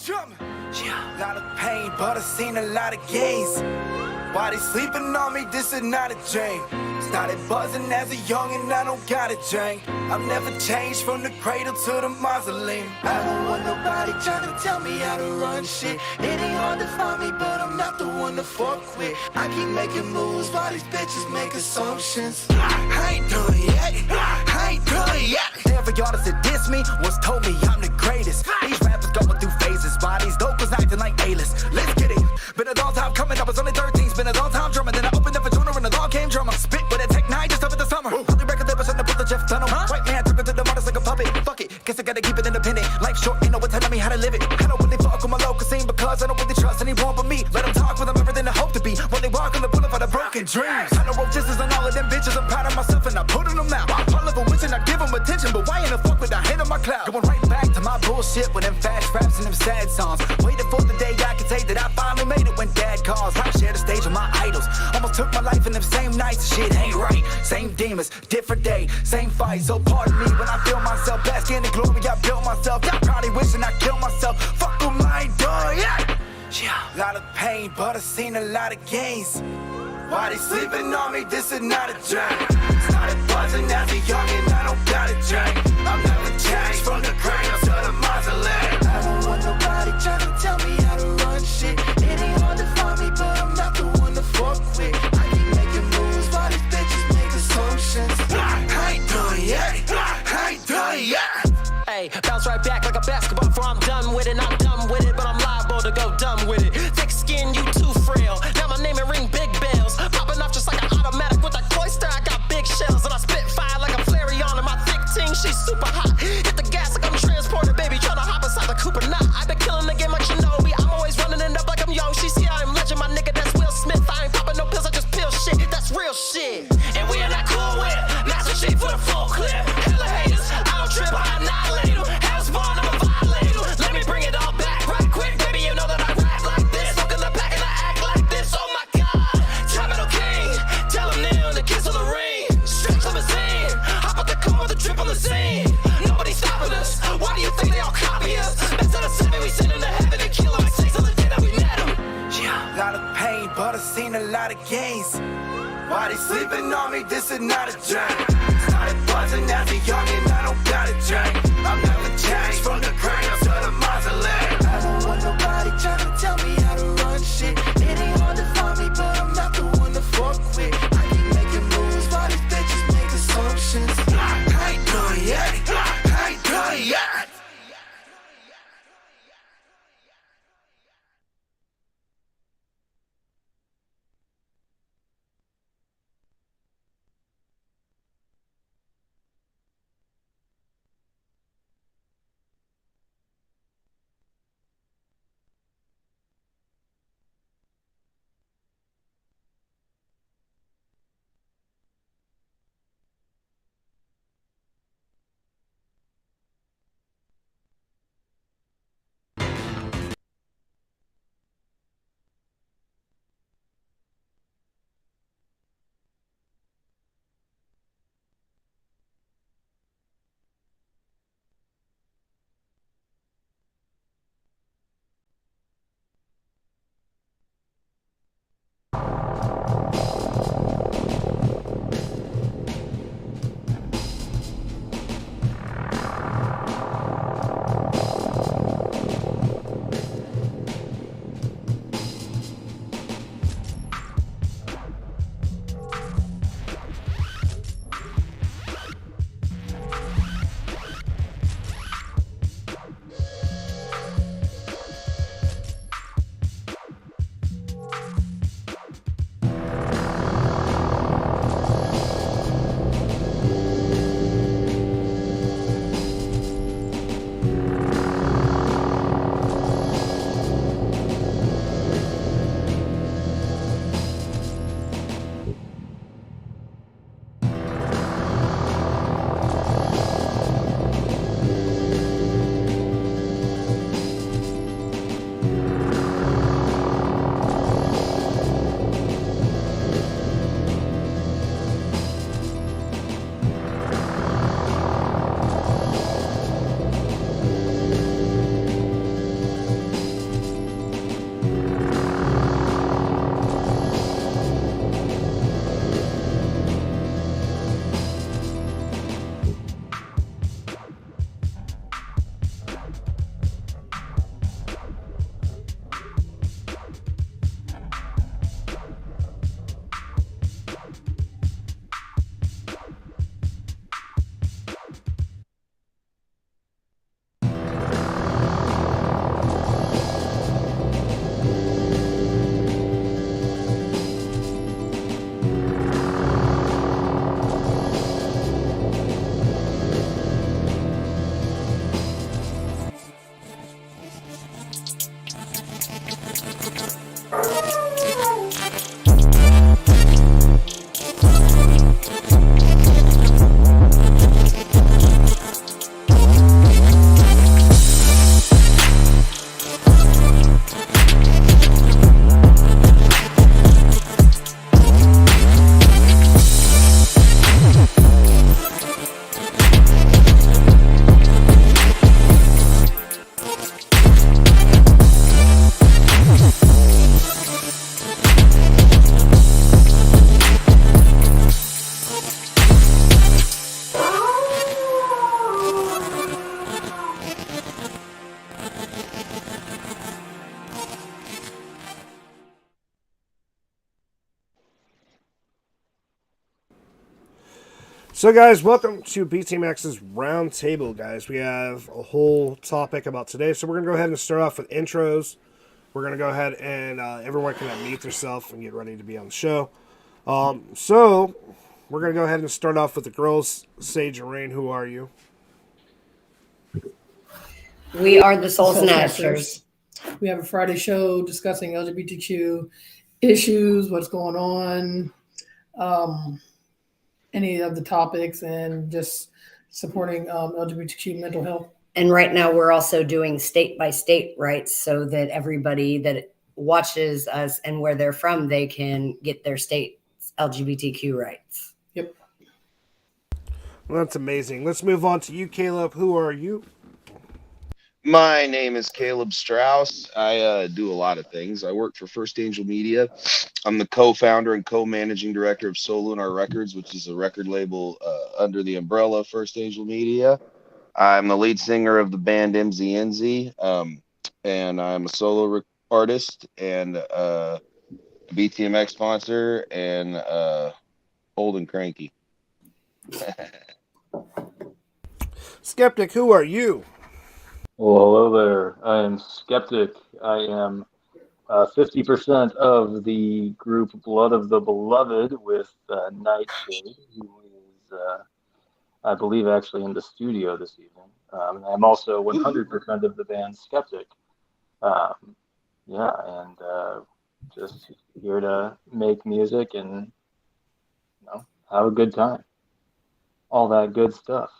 Yeah. Lot of pain, but I've seen a lot of gains. Why they sleeping on me? This is not a dream. Started buzzing as a young and I don't got a drink. I've never changed from the cradle to the mausoleum. I don't want nobody trying to tell me how to run shit. It ain't hard to find me, but I'm not the one to fuck with. I keep making moves while these bitches make assumptions. I ain't done yet. I ain't done yet. Every artist that diss me once told me I'm the greatest. These rappers going through phases. Bodies dope was acting like A-list. Let's get it. Been a long time coming. I was only 13. Been a long time drumming. Then I opened up a journal and a long game drummer. Spit with a Tech 9 just over the summer. Only record label shouldn't have put the Jeff Tunnel. White man took it to the models like a puppet. Fuck it. Guess I gotta keep it independent. Life short, ain't no one telling me how to live it. I don't really fuck with my local scene because I don't really trust anyone but me. Let them talk with them everything I hope to be. When they walk on the boulevard of broken dreams. I know rope distance on all of them bitches. I'm proud of myself and I'm putting them out. I love a witch and I give them attention. But why in the fuck would I hate on my cloud? Going right back to my bullshit with them fast raps and them sad songs. Waiting for the day I can say that I finally made it when dad calls. I share the stage with my idols. Almost took my life in them same nights. Shit ain't right. Same demons, different day, same fight. So pardon me when I feel myself bask in the glory I built myself. Y'all probably wishing I killed myself. Fuck them, I ain't done yet. Yeah. Lot of pain, but I've seen a lot of gains. Why they sleeping on me? This is not a dream. Started buzzing as a young and I don't got a drink. I'm never changed from the cradle to the mausoleum. I don't want nobody trying to tell me how to run shit. It ain't hard to find me, but I'm not the one to fuck with. I keep making moves while these bitches make assumptions. I ain't done yet. I ain't done yet. Hey, bounce right back like a basketball before I'm done with it. Not done with it, but I'm liable to go dumb with it. Thick skin, you too frail. Now my name and ring big bells. Popping off just like an automatic with that cloister. I got big shells and I spit fire like a flary on. And my thick ting, she's super hot. Hit the gas like I'm transported, baby. Tryna hop inside the Cooper knot. I been killing the game like Shinobi. I'm always running it up like I'm young. She see I'm legend, my nigga. That's Will Smith. I ain't popping no pills, I just peel shit. That's real shit. And we are not cool with Master Chief for the full clip. Hella haters, I don't trip, I annihilate them. Hell's born, I'm a violator. Let me bring it all back right quick, baby. You know that I rap like this. Look in the back and I act like this. Oh my God, Tropical King. Tell him kneel and kiss on the ring. Stretch limousine. Hop out the car with a trip on the scene. Nobody's stopping us. Why do you think they all copy us? Instead of 7, we send them to heaven and kill them. 6 on the day that we met them. Yeah. Lot of pain, but I've seen a lot of gains. Why they sleeping on me? This is not a dream. Started buzzing as a young and I don't got a drink. I'm never changed from the cradle to the mausoleum. I don't want nobody trying to tell me how to run shit. It ain't hard to find me, but I'm not the one to fuck with. I keep making moves while these bitches make assumptions. I ain't done yet. I ain't done yet. So, guys, welcome to BTMX's Roundtable, guys. We have a whole topic about today, so we're going to go ahead and start off with intros. We're going to go ahead and everyone can meet themselves and get ready to be on the show. So, we're going to go ahead and start off with the girls. Sage and Rain, who are you? We are the Soul Snatchers. We have a Friday show discussing LGBTQ issues, what's going on, any of the topics, and just supporting LGBTQ mental health. And right now we're also doing state by state rights so that everybody that watches us and where they're from, they can get their state LGBTQ rights. Yep. Well, that's amazing. Let's move on to you, Caleb. Who are you? My name is Caleb Strauss. I do a lot of things. I work for First Angel Media. I'm the co-founder and co-managing director of Soul Lunar Records, which is a record label under the umbrella of First Angel Media. I'm the lead singer of the band MZNZ, and I'm a solo artist and a BTMX sponsor and old and cranky. Skeptic, who are you? Well, hello there. I am Skeptic. I am 50% of the group Blood of the Beloved with Nightshade, who is, I believe, actually in the studio this evening. I'm also 100% of the band Skeptic. Just here to make music and have a good time. All that good stuff.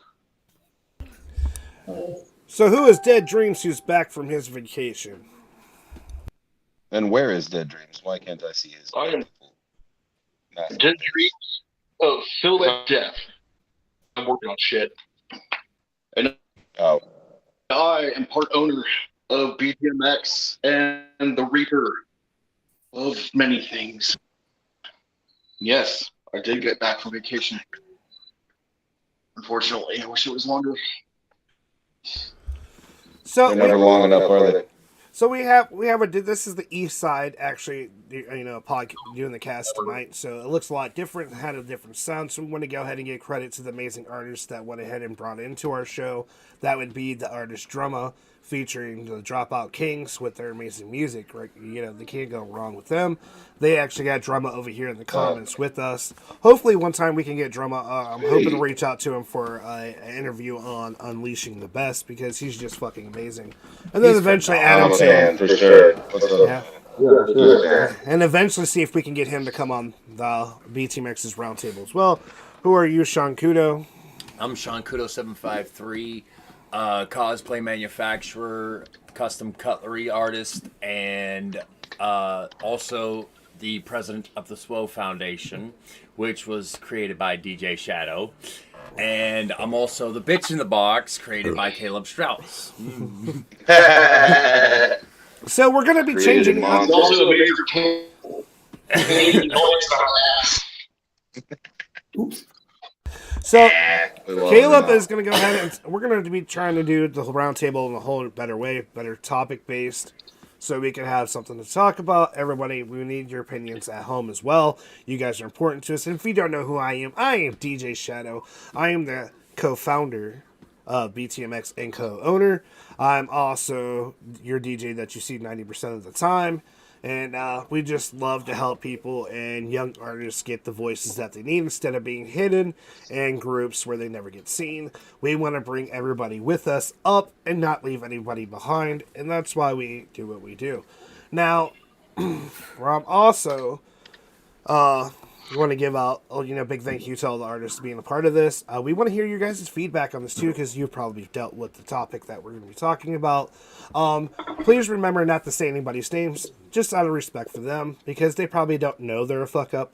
So, who is Dead Dreams, who's back from his vacation? And where is Dead Dreams? Why can't I see his? I am Dead Dreams of Phil and Death. I'm working on shit. And I am part owner of BTMX and the Reaper of many things. Yes, I did get back from vacation. Unfortunately, I wish it was longer. So They're never long enough, are they? So we have this is the East Side actually, pod doing the cast tonight. So it looks a lot different, had a different sound. So we want to go ahead and give credit to the amazing artists that went ahead and brought into our show. That would be the artist Drumma, featuring the Dropout Kings with their amazing music. Right, they can't go wrong with them. They actually got Drumma over here in the comments with us. Hopefully, one time we can get Drumma. I'm hoping to reach out to him for an interview on Unleashing the Best because he's just fucking amazing. And then eventually add him to for sure. Yeah. And eventually see if we can get him to come on the BTMX's Roundtable as well. Who are you, Sean Kudo? I'm Sean Kudo 753, cosplay manufacturer, custom cutlery artist, and also the president of the SWO Foundation, which was created by DJ Shadow. And I'm also the bitch in the box, created by Caleb Strauss. So we're going to be changing. Also a major Oops. So Caleb is going to go ahead and we're going to be trying to do the roundtable in a whole better way, better topic based, so we can have something to talk about. Everybody, we need your opinions at home as well. You guys are important to us. And if you don't know who I am DJ Shadow. I am the co-founder of BTMX and co-owner. I'm also your DJ that you see 90% of the time. And we just love to help people and young artists get the voices that they need instead of being hidden in groups where they never get seen. We want to bring everybody with us up and not leave anybody behind. And that's why we do what we do. Now, Rob, also, we want to give out, big thank you to all the artists being a part of this. We want to hear your guys' feedback on this too, because you've probably dealt with the topic that we're going to be talking about. Please remember not to say anybody's names, just out of respect for them, because they probably don't know they're a fuck up.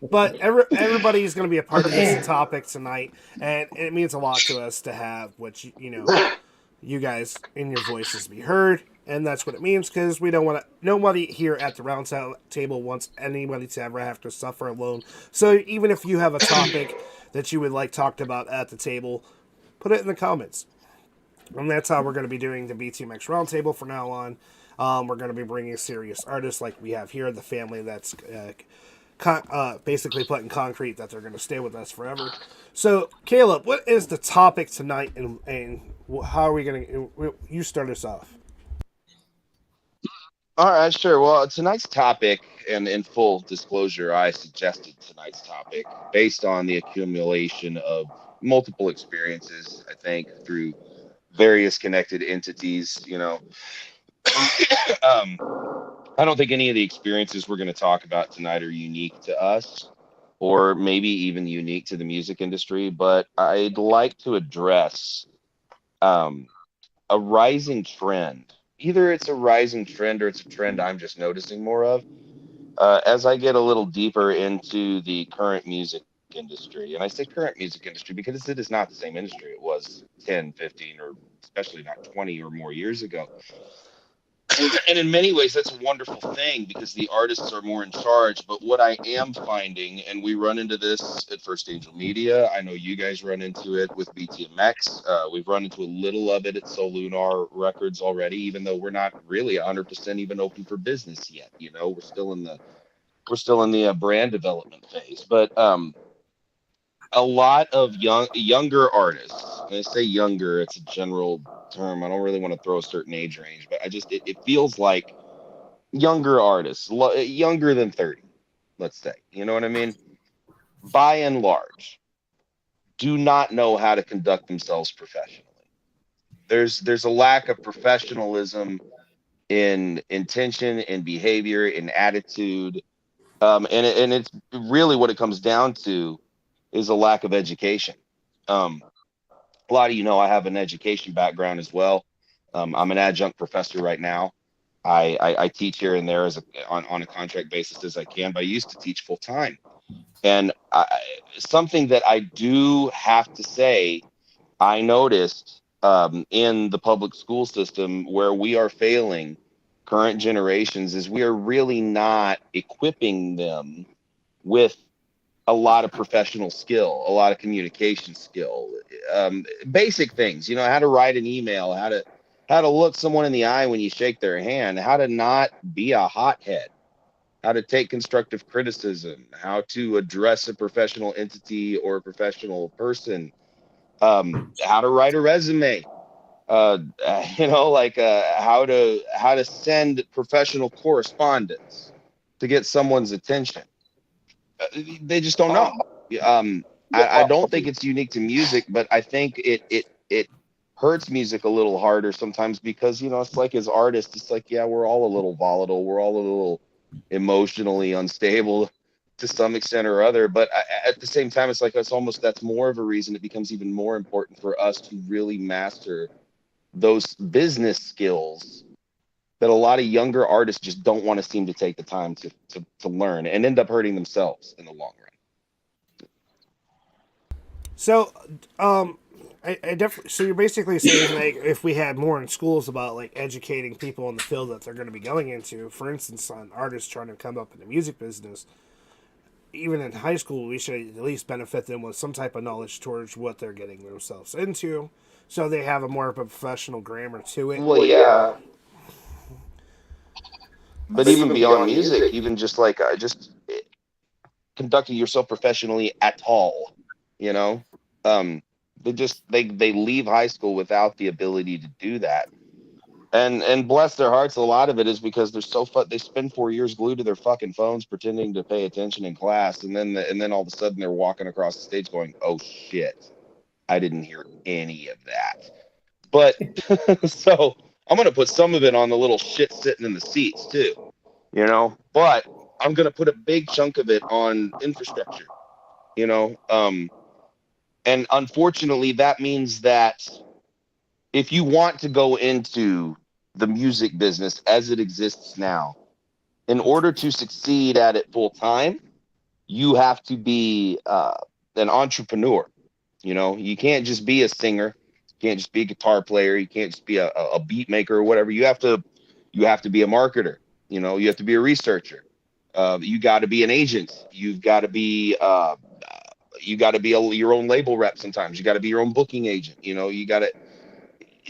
But everybody's going to be a part of this topic tonight, and it means a lot to us to have what you guys in your voices be heard. And that's what it means, because we don't want to. Nobody here at the round table wants anybody to ever have to suffer alone. So even if you have a topic that you would like talked about at the table, put it in the comments. And that's how we're going to be doing the BTMX Roundtable from now on. We're going to be bringing serious artists like we have here, the family that's basically put in concrete that they're going to stay with us forever. So, Caleb, what is the topic tonight, and how are we going to? You start us off. All right, sure. Well, tonight's topic, and in full disclosure, I suggested tonight's topic based on the accumulation of multiple experiences, I think, through various connected entities. I don't think any of the experiences we're going to talk about tonight are unique to us, or maybe even unique to the music industry, but I'd like to address um, a rising trend. Either it's a rising trend or it's a trend I'm just noticing more of as I get a little deeper into the current music industry. And I say current music industry because it is not the same industry it was 10, 15, or especially not 20 or more years ago. And in many ways, that's a wonderful thing because the artists are more in charge. But what I am finding, and we run into this at First Angel Media, I know you guys run into it with BTMX. We've run into a little of it at Solunar Records already, even though we're not really 100% even open for business yet. We're still in the brand development phase. But a lot of younger artists, and I say younger, it's a general term. I don't really want to throw a certain age range, but it feels like younger artists, younger than 30, let's say, you know what I mean? By and large, do not know how to conduct themselves professionally. There's a lack of professionalism in intention, in behavior, in attitude, and it's really what it comes down to is a lack of education. A lot of I have an education background as well. I'm an adjunct professor right now. I teach here and there on a contract basis as I can, but I used to teach full time. And something that I do have to say, I noticed in the public school system where we are failing current generations is we are really not equipping them with a lot of professional skill, a lot of communication skill, basic things, how to write an email, how to look someone in the eye when you shake their hand, how to not be a hothead, how to take constructive criticism, how to address a professional entity or a professional person, how to write a resume, how to send professional correspondence to get someone's attention. They just don't know. I don't think it's unique to music, but I think it hurts music a little harder sometimes because it's like as artists, it's like we're all a little volatile, we're all a little emotionally unstable to some extent or other. But at the same time, it's like that's more of a reason it becomes even more important for us to really master those business skills that a lot of younger artists just don't want to seem to take the time to learn and end up hurting themselves in the long run. So, I definitely. So you're basically saying like if we had more in schools about like educating people in the field that they're going to be going into, for instance, on artists trying to come up in the music business, even in high school, we should at least benefit them with some type of knowledge towards what they're getting themselves into, so they have a more of a professional grammar to it. Well, yeah. But even beyond music, even just like conducting yourself professionally at all, they leave high school without the ability to do that. And bless their hearts, a lot of it is because they spend 4 years glued to their fucking phones pretending to pay attention in class, and then all of a sudden they're walking across the stage going, "Oh shit, I didn't hear any of that." But so I'm gonna put some of it on the little shit sitting in the seats too, But I'm gonna put a big chunk of it on infrastructure, and unfortunately that means that if you want to go into the music business as it exists now, in order to succeed at it full time, you have to be an entrepreneur. You can't just be a singer, you can't just be a guitar player, you can't just be a beat maker or whatever. You have to be a marketer. You have to be a researcher. You got to be an agent. You've got to be your own label rep. Sometimes you got to be your own booking agent. You got to,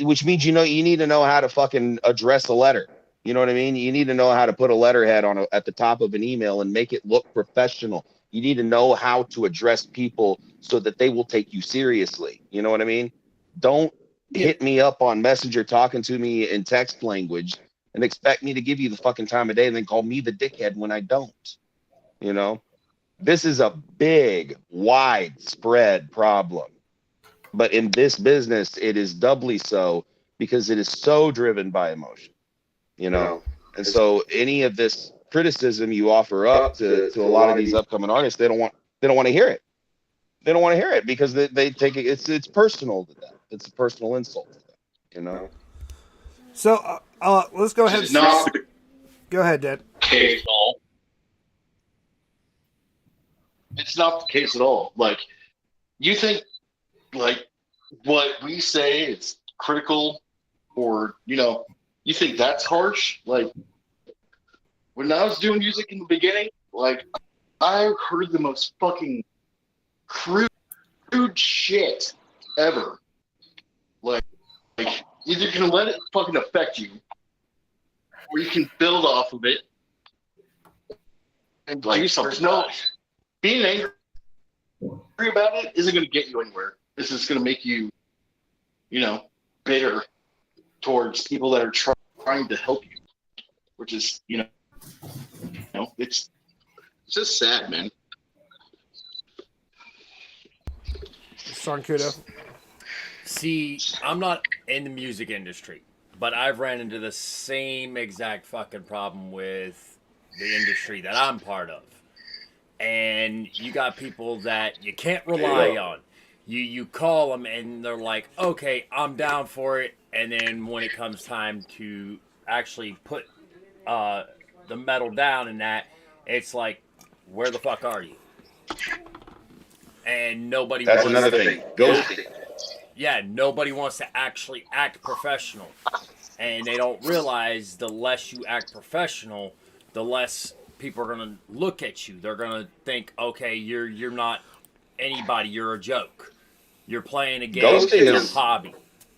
which means you need to know how to fucking address a letter. You know what I mean? You need to know how to put a letterhead at the top of an email and make it look professional. You need to know how to address people so that they will take you seriously. You know what I mean? Don't hit me up on Messenger talking to me in text language and expect me to give you the fucking time of day and then call me the dickhead when I don't. You know? This is a big, widespread problem. But in this business, it is doubly so because it is so driven by emotion, you know? And so any of this criticism you offer up to a lot of these upcoming artists, they don't want to hear it. They don't want to hear it because they take it, it's personal to them. It's a personal insult to them, you know? So let's go ahead. It's not the Go ahead, Dad. case at all. It's not the case at all. Like, you think, like, what we say is critical, or, you know, you think that's harsh? Like, when I was doing music in the beginning, like, I heard the most fucking crude shit ever. Like either you can let it fucking affect you, or you can build off of it and do something. No, being angry about it isn't going to get you anywhere. This is going to make you, you know, bitter towards people that are trying to help you, which is, you know, it's just sad, man. Sankudo. See, I'm not in the music industry, but I've ran into the same exact fucking problem with the industry that I'm part of. And you got people that you can't rely on. You call them and they're like, okay, I'm down for it. And then when it comes time to actually put the metal down and that, it's like, where the fuck are you? And nobody That's wants another thing. Ghosting. Yeah, nobody wants to actually act professional. And they don't realize the less you act professional, the less people are going to look at you. They're going to think, okay, you're not anybody, you're a joke. You're playing a game, Ghosting it's a hobby.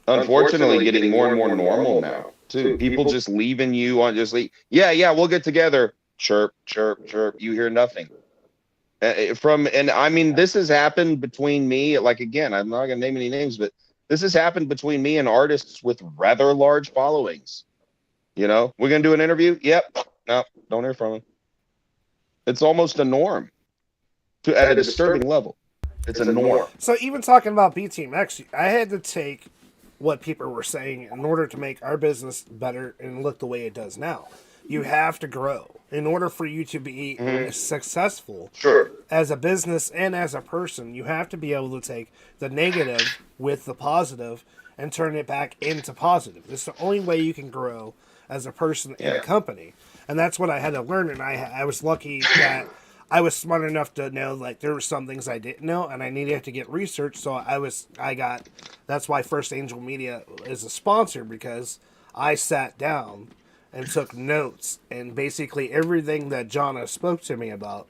Unfortunately getting more and more normal now, too. People just leaving you on yeah, we'll get together. Chirp, chirp, chirp. You hear nothing. And I mean, this has happened between me, like, again, I'm not going to name any names, but this has happened between me and artists with rather large followings. You know, we're going to do an interview. Yep. No, don't hear from him. It's almost a norm at a disturbing level. It's a norm. So even talking about BTMX, I had to take what people were saying in order to make our business better and look the way it does now. You have to grow in order for you to be successful as a business and as a person. You have to be able to take the negative with the positive and turn it back into positive. It's the only way you can grow as a person in a company. And that's what I had to learn. And I was lucky that I was smart enough to know, like, there were some things I didn't know and I needed to get research. So that's why First Angel Media is a sponsor, because I sat down and took notes, and basically everything that Jonna spoke to me about,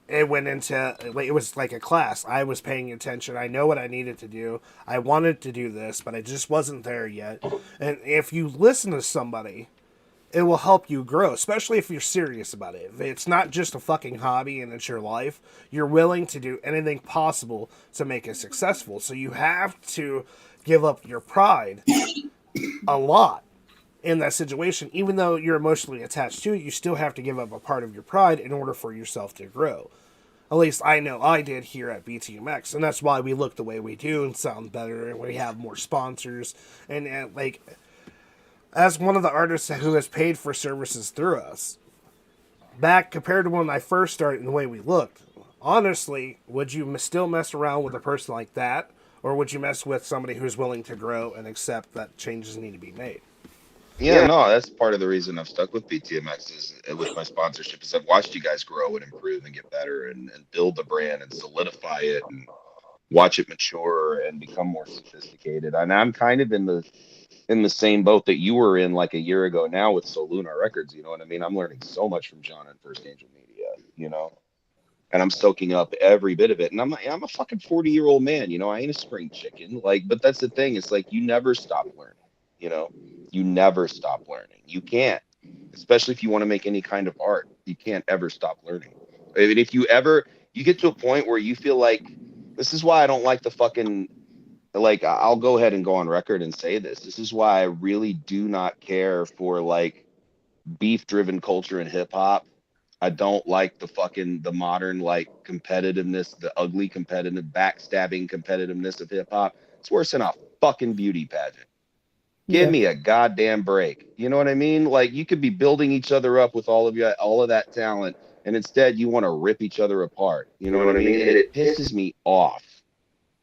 it went into, it was like a class. I was paying attention. I know what I needed to do. I wanted to do this, but I just wasn't there yet. And if you listen to somebody, it will help you grow, especially if you're serious about it. If it's not just a fucking hobby and it's your life, you're willing to do anything possible to make it successful. So you have to give up your pride a lot in that situation. Even though you're emotionally attached to it, you still have to give up a part of your pride in order for yourself to grow. At least I know I did here at BTMX, and that's why we look the way we do and sound better, and we have more sponsors. And like, as one of the artists who has paid for services through us, back compared to when I first started and the way we looked, honestly, would you still mess around with a person like that, or would you mess with somebody who's willing to grow and accept that changes need to be made? Yeah, no, that's part of the reason I've stuck with BTMX is with my sponsorship, is I've watched you guys grow and improve and get better and build the brand and solidify it and watch it mature and become more sophisticated. And I'm kind of in the same boat that you were in like a year ago now with Solunar Records. You know what I mean? I'm learning so much from John and First Angel Media, you know, and I'm soaking up every bit of it. And I'm a fucking 40-year-old man, you know, I ain't a spring chicken. Like, but that's the thing. It's like, you never stop learning, you know, you never stop learning. You can't. especially if you want to make any kind of art. You can't ever stop learning. I mean, if you get to a point where you feel like, this is why I don't like the fucking, like, I'll go ahead and go on record and say this. This is why I really do not care for like beef driven culture in hip hop. I don't like the modern like competitiveness, the ugly competitive, backstabbing competitiveness of hip hop. It's worse than a fucking beauty pageant. Give me a goddamn break. You know what I mean? Like, you could be building each other up with all of that talent, and instead you want to rip each other apart. You know what I mean? And it pisses me off.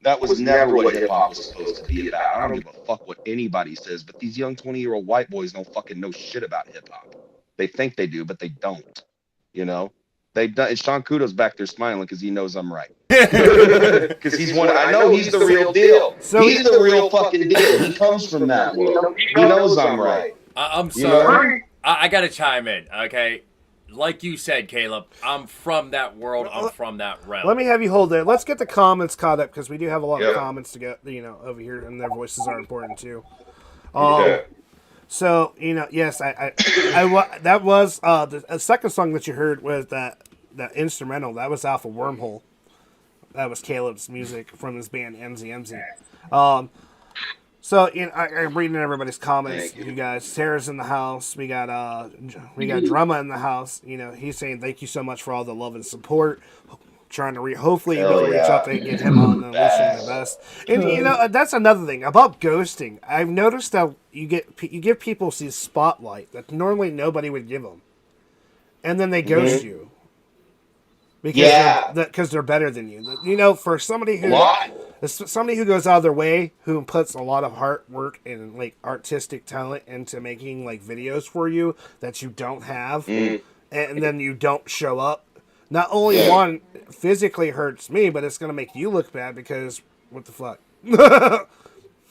That was never what hip hop was supposed to be about. I don't give a fuck what anybody says, but these young 20-year-old white boys don't fucking know shit about hip hop. They think they do, but they don't. You know? Sean Kudo's back there smiling because he knows I'm right. Because he's one. I know he's the real deal. So he's the real fucking deal. He comes from that world. He knows I'm right. I'm sorry. You know? I gotta chime in, okay? Like you said, Caleb, I'm from that world. I'm from that realm. Let me have you hold there. Let's get the comments caught up because we do have a lot of comments to get, over here, and their voices are important too. So, yes, that was the second song that you heard was that instrumental. That was off of Wormhole. That was Caleb's music from his band MZMZ. So I'm reading everybody's comments. You guys, Sarah's in the house. We got Drama in the house. He's saying thank you so much for all the love and support. Trying to hopefully you'll reach out to get him on and wish him the best. And that's another thing about ghosting. I've noticed that you give people this spotlight that normally nobody would give them, and then they ghost you because they're better than you. For somebody who goes out of their way, who puts a lot of hard work and like artistic talent into making like videos for you that you don't have, and then you don't show up. Not only one physically hurts me, but it's going to make you look bad because what the fuck? But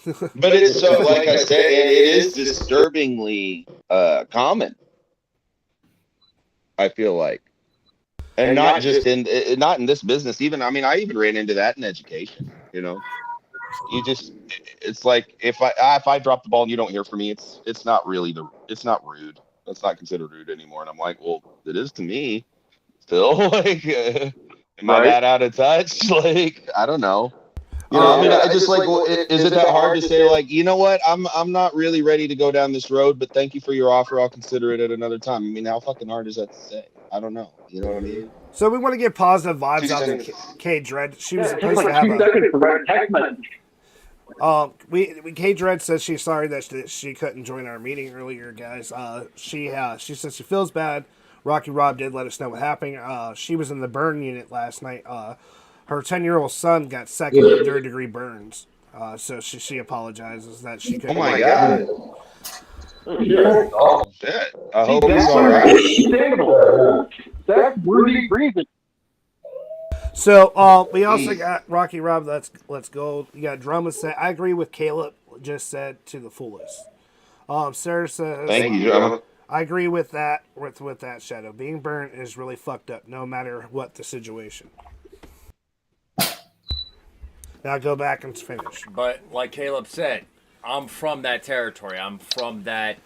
it's so, like I said, it is disturbingly common. I feel like, and not just not in this business. Even I even ran into that in education. It's like if I drop the ball and you don't hear from me, it's not rude. That's not considered rude anymore. And I'm like, well, it is to me. Still, like, am I that out of touch? Like, I don't know. I just like, is it that hard to say, like, you know what? I'm not really ready to go down this road, but thank you for your offer. I'll consider it at another time. I mean, how fucking hard is that to say? I don't know. You know what I mean? So we want to get positive vibes out of K Dread. She was supposed to have K Dread says she's sorry that she couldn't join our meeting earlier, guys. She says she feels bad. Rocky Rob did let us know what happened. She was in the burn unit last night. Her 10-year-old son got second and third-degree burns. So she apologizes that she couldn't. Oh my god! Oh shit! I hope he's all right. That's really breathing. So we also got Rocky Rob. Let's go. You got Drama set. I agree with Caleb. Just said to the fullest. Sarah says. Thank you, Drama. I agree with that. With that, Shadow, being burnt is really fucked up, no matter what the situation. Now go back and finish. But like Caleb said, I'm from that territory. I'm from that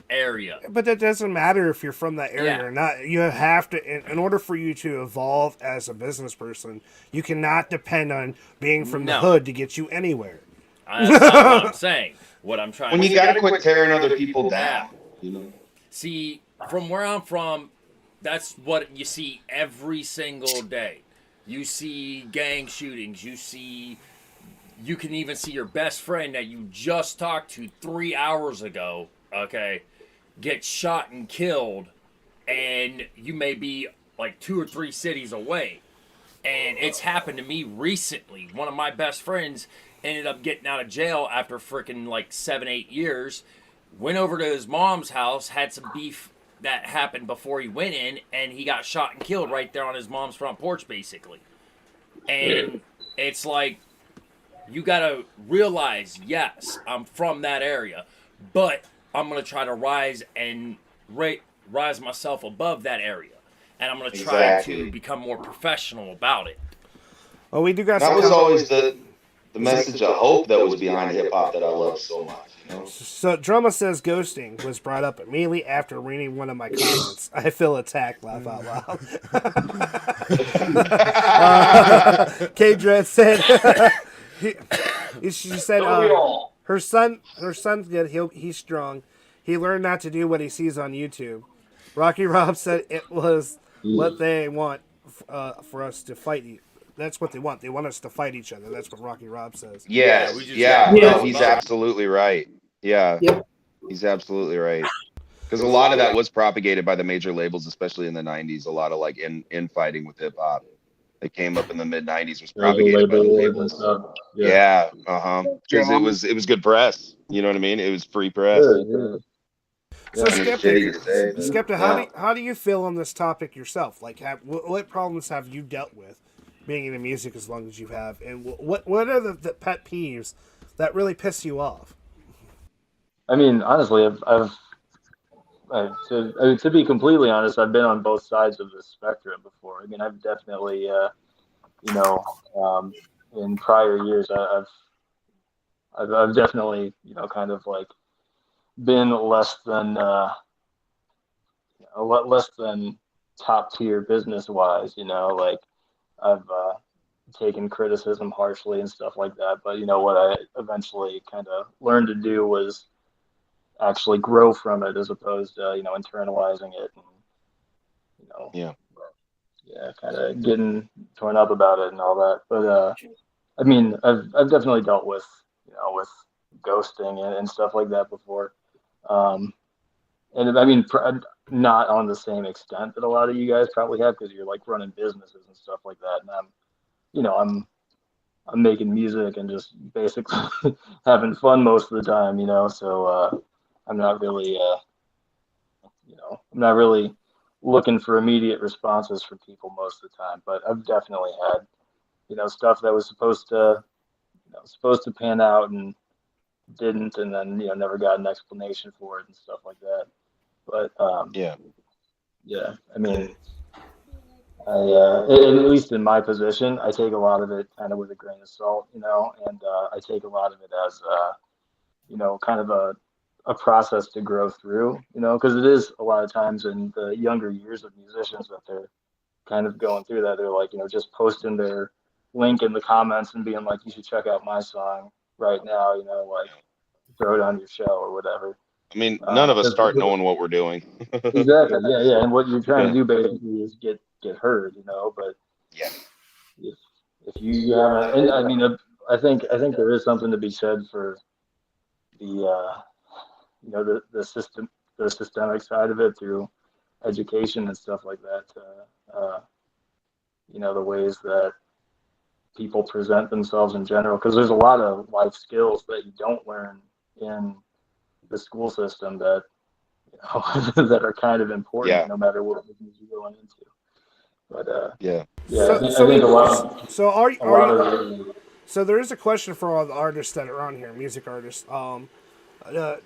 area. But that doesn't matter if you're from that area or not. You have to, in order for you to evolve as a business person, you cannot depend on being from the hood to get you anywhere. That's not what I'm saying. What I'm trying. When you gotta quit tearing other people down, See, from where I'm from, that's what you see every single day. You see gang shootings. You can even see your best friend that you just talked to 3 hours ago, get shot and killed, and you may be like 2 or 3 cities away. And it's happened to me recently. One of my best friends ended up getting out of jail after freaking like 7-8 years. Went over to his mom's house, had some beef that happened before he went in, and he got shot and killed right there on his mom's front porch, basically. And it's like, you gotta realize, yes, I'm from that area, but I'm gonna try to rise myself above that area, and I'm gonna try to become more professional about it. Well, we do got. That was always the the message of hope that was behind hip hop that I love so much, you know? So Drama says ghosting was brought up immediately after reading one of my comments. I feel attacked. Laugh out loud. K Dread said she said her son's good. He's strong. He learned not to do what he sees on YouTube. Rocky Rob said it was what they want for us to fight. That's what they want. They want us to fight each other. That's what Rocky Rob says. Yes, no, he's absolutely right. Yeah, he's absolutely right. Because a lot of that was propagated by the major labels, especially in the 90s. A lot of like infighting with hip hop that came up in the mid 90s was propagated by the labels. Yeah, because it was good press. You know what I mean? It was free press. So Skeptic, how do you feel on this topic yourself? Like, what problems have you dealt with being in the music as long as you have, and what are the pet peeves that really piss you off? I mean, honestly, to be completely honest, I've been on both sides of the spectrum before. I mean, I've definitely, in prior years, I've definitely, kind of like been less than top tier business wise. Like I've taken criticism harshly and stuff like that. But what I eventually kind of learned to do was actually grow from it, as opposed to internalizing it and kind of getting torn up about it and all that. But I mean, I've definitely dealt with with ghosting and stuff like that before. And I mean, not on the same extent that a lot of you guys probably have, because you're like running businesses and stuff like that. And I'm making music and just basically having fun most of the time, so I'm not really, I'm not really looking for immediate responses from people most of the time. But I've definitely had, stuff that was supposed to pan out and didn't, and then never got an explanation for it and stuff like that. But I mean, at least in my position, I take a lot of it kind of with a grain of salt, and I take a lot of it as kind of a process to grow through, because it is a lot of times in the younger years of musicians that they're kind of going through that. They're like, just posting their link in the comments and being like, you should check out my song right now, like throw it on your show or whatever. I mean, none of us start knowing what we're doing. Exactly. Yeah. And what you're trying to do basically is get heard, But if you haven't, and I mean, I think there is something to be said for the the systemic side of it through education and stuff like that. The ways that people present themselves in general, because there's a lot of life skills that you don't learn in the school system that that are kind of important no matter what business you're going into. But so there is a question for all the artists that are on here, music artists.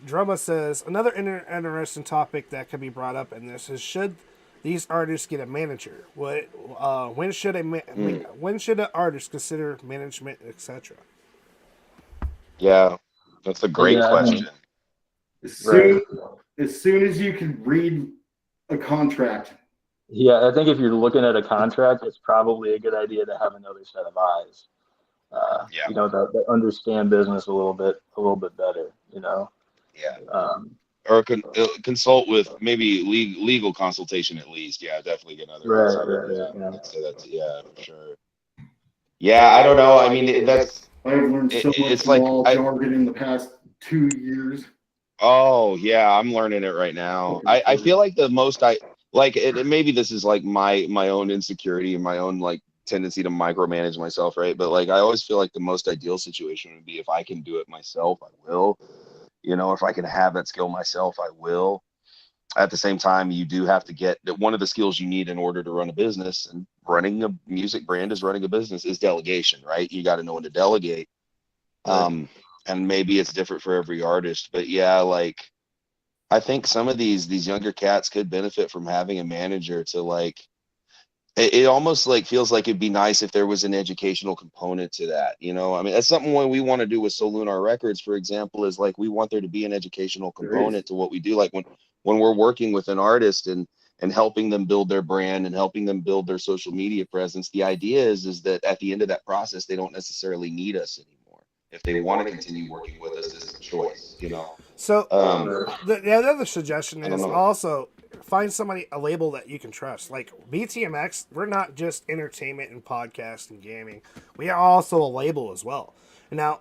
Drama says another interesting topic that could be brought up in this is, should these artists get a manager? When should an artist consider management, etc.? Yeah, that's a great question. As soon as you can read a contract. Yeah, I think if you're looking at a contract, it's probably a good idea to have another set of eyes. That understand business a little bit better. Or consult with maybe legal consultation at least. Yeah, definitely get another. Right. I'd say that's for sure. Yeah, I don't know. I mean, that's. I've learned so much law jargon in the past 2 years. Oh yeah, I'm learning it right now. I feel like the most maybe this is like my own insecurity and my own like tendency to micromanage myself, right? But like I always feel like the most ideal situation would be if I can do it myself, I will. If I can have that skill myself, I will. At the same time, you do have to get one of the skills you need in order to run a business, and running a music brand is running a business, is delegation, right? You got to know when to delegate. Right. And maybe it's different for every artist, but yeah, like I think some of these younger cats could benefit from having a manager to like it almost like feels like it'd be nice if there was an educational component to that. You know, I mean, that's something what we want to do with Solunar Records, for example, is like we want there to be an educational component to what we do. Like when we're working with an artist and helping them build their brand and helping them build their social media presence, the idea is that at the end of that process, they don't necessarily need us anymore. If they want to continue working with us, this is a choice, you know. So the other suggestion is also find somebody, a label that you can trust. Like BTMX, we're not just entertainment and podcast and gaming. We are also a label as well. Now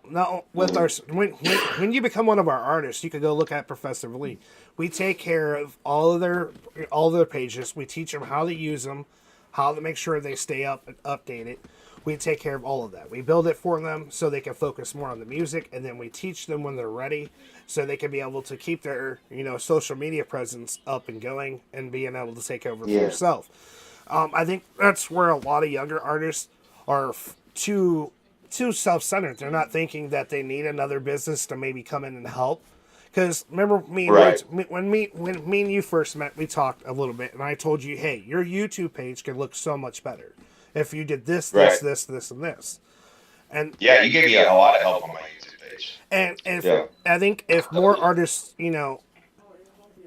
with our when you become one of our artists, you can go look at Professor Lee. We take care of all of their pages. We teach them how to use them, how to make sure they stay up and updated. We take care of all of that. We build it for them so they can focus more on the music, and then we teach them when they're ready so they can be able to keep their, social media presence up and going and being able to take over for themselves. I think that's where a lot of younger artists are too self-centered. They're not thinking that they need another business to maybe come in and help. Because remember when me and you first met, we talked a little bit, and I told you, hey, your YouTube page could look so much better if you did this, and this. And you gave me a lot of help on my YouTube page. And I think if more artists,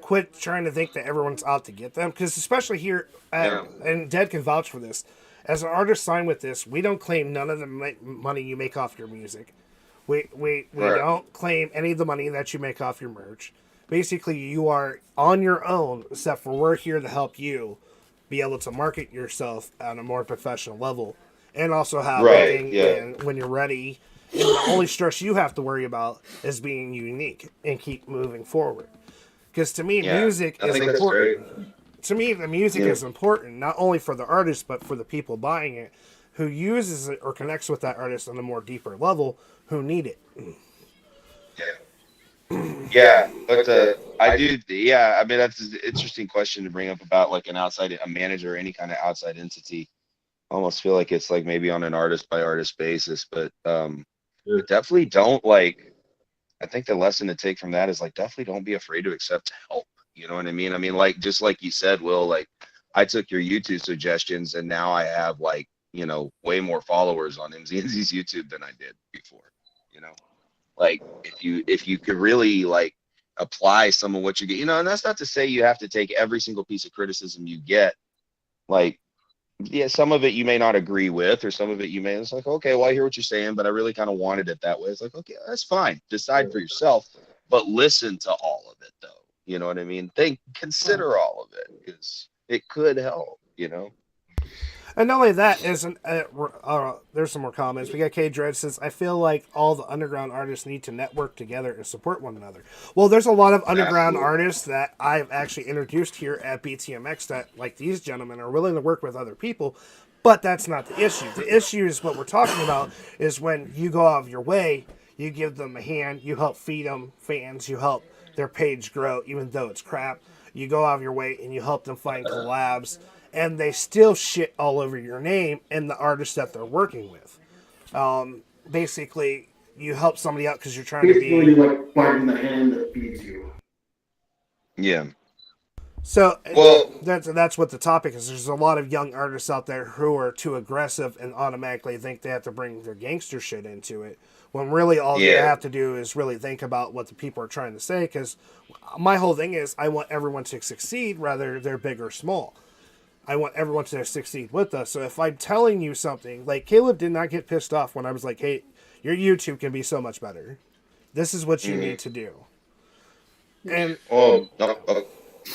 quit trying to think that everyone's out to get them, because especially here, and Dad can vouch for this, as an artist signed with this, we don't claim none of the money you make off your music. We don't claim any of the money that you make off your merch. Basically, you are on your own, except for we're here to help you be able to market yourself on a more professional level, and also have and when you're ready. And the only stress you have to worry about is being unique and keep moving forward. Because to me, music is important. To me, the music is important, not only for the artist, but for the people buying it, who uses it or connects with that artist on a more deeper level, who need it. But I do. I mean, that's an interesting question to bring up about like a manager or any kind of outside entity. I almost feel like it's like maybe on an artist by artist basis, but definitely don't I think the lesson to take from that is like definitely don't be afraid to accept help. You know what I mean? I mean, like just like you said, Will, like I took your YouTube suggestions and now I have way more followers on MZNZ's YouTube than I did before. Like if you could really apply some of what you get, and that's not to say you have to take every single piece of criticism you get. Some of it you may not agree with, or some of it it's like, okay, well, I hear what you're saying, but I really kind of wanted it that way. It's like, okay, that's fine. Decide for yourself, but listen to all of it though. You know what I mean? Consider all of it because it could help, And not only that, there's some more comments. We got K Dread says, I feel like all the underground artists need to network together and support one another. Well, there's a lot of underground artists that I've actually introduced here at BTMX that, like these gentlemen, are willing to work with other people, but that's not the issue. The issue is what we're talking about is when you go out of your way, you give them a hand, you help feed them fans, you help their page grow, even though it's crap. You go out of your way and you help them find collabs. And they still shit all over your name and the artists that they're working with. Basically, you help somebody out because you're trying to be... Basically, like biting the hand that feeds you. Yeah. So, that's what the topic is. There's a lot of young artists out there who are too aggressive and automatically think they have to bring their gangster shit into it. When really all you have to do is really think about what the people are trying to say. Because my whole thing is I want everyone to succeed, whether they're big or small. I want everyone to succeed with us. So if I'm telling you something, like Caleb did not get pissed off when I was like, hey, your YouTube can be so much better. This is what you need to do. And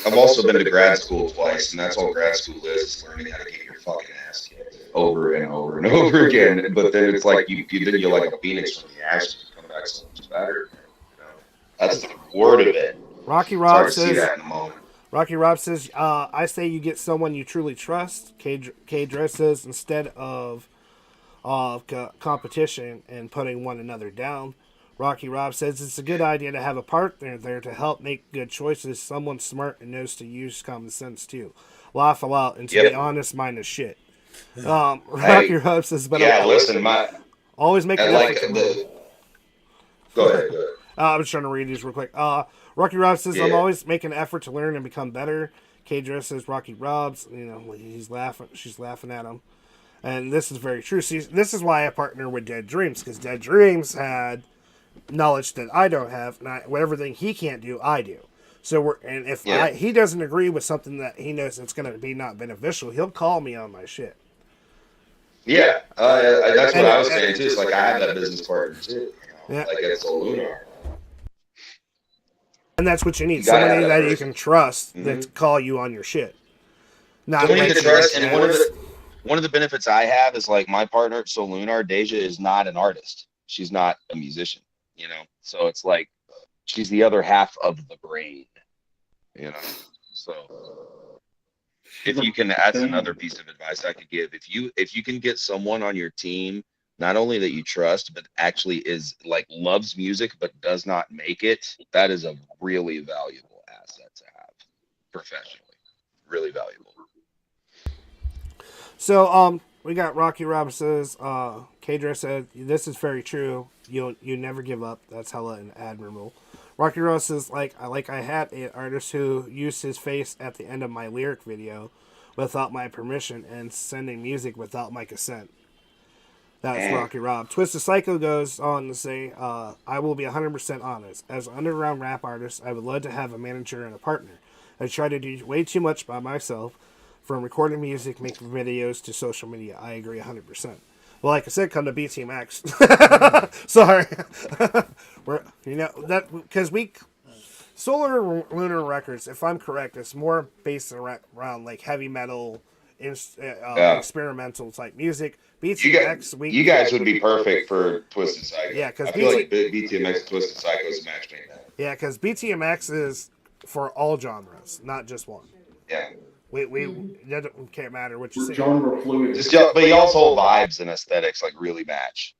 I've also been to grad school twice, and that's all grad school is learning how to get your fucking ass kicked over and over and over again. But then it's like you're like a phoenix from the ashes, you come back so much better. That's the word of it. Rocky Rob says, I say you get someone you truly trust. K Dress says, instead of competition and putting one another down. Rocky Rob says, it's a good idea to have a partner there to help make good choices. Someone smart and knows to use common sense too. Laugh out, and to be honest, mine is shit. Rocky Rob says, but listen, always make an effort. Go ahead. I'm just trying to read these real quick. Rocky Rob says, I'm always making an effort to learn and become better. K-Dress says, Rocky Rob's, he's laughing. She's laughing at him. And this is very true. See, this is why I partner with Dead Dreams, because Dead Dreams had knowledge that I don't have, and whatever thing he can't do, I do. So if he doesn't agree with something that he knows it's going to be not beneficial, he'll call me on my shit. Yeah, that's what I was saying too. It's like I have that business partner too. Like at Lunar. And that's what you need. Somebody that you can trust that call you on your shit. Not somebody you can trust, and one of the benefits I have is like my partner at Lunar, Deja, is not an artist. She's not a musician, So it's like she's the other half of the brain, So if you can, that's another piece of advice I could give. If you can get someone on your team, not only that you trust, but actually is like loves music but does not make it, that is a really valuable asset to have professionally. Really valuable. So we got Rocky Rob says, K-Dress said, this is very true. You never give up. That's hella admirable. Rocky Rob says, I had an artist who used his face at the end of my lyric video without my permission and sending music without my consent. That's Rocky Rob. Twisted Psycho goes on to say, I will be 100% honest. As an underground rap artist, I would love to have a manager and a partner. I try to do way too much by myself, from recording music, making videos, to social media. I agree 100%. Well, like I said, come to BTMX. Sorry. Because Solar Lunar Records, if I'm correct, it's more based around like heavy metal, experimental type music. BTMX, you guys would be perfect for Twisted Psycho. Yeah, because I feel like BTMX and Twisted Psycho is a match made in heaven. Yeah, because BTMX is for all genres, not just one. Yeah. We can't matter what you say. Genre fluid. But y'all's whole vibes and aesthetics like really match,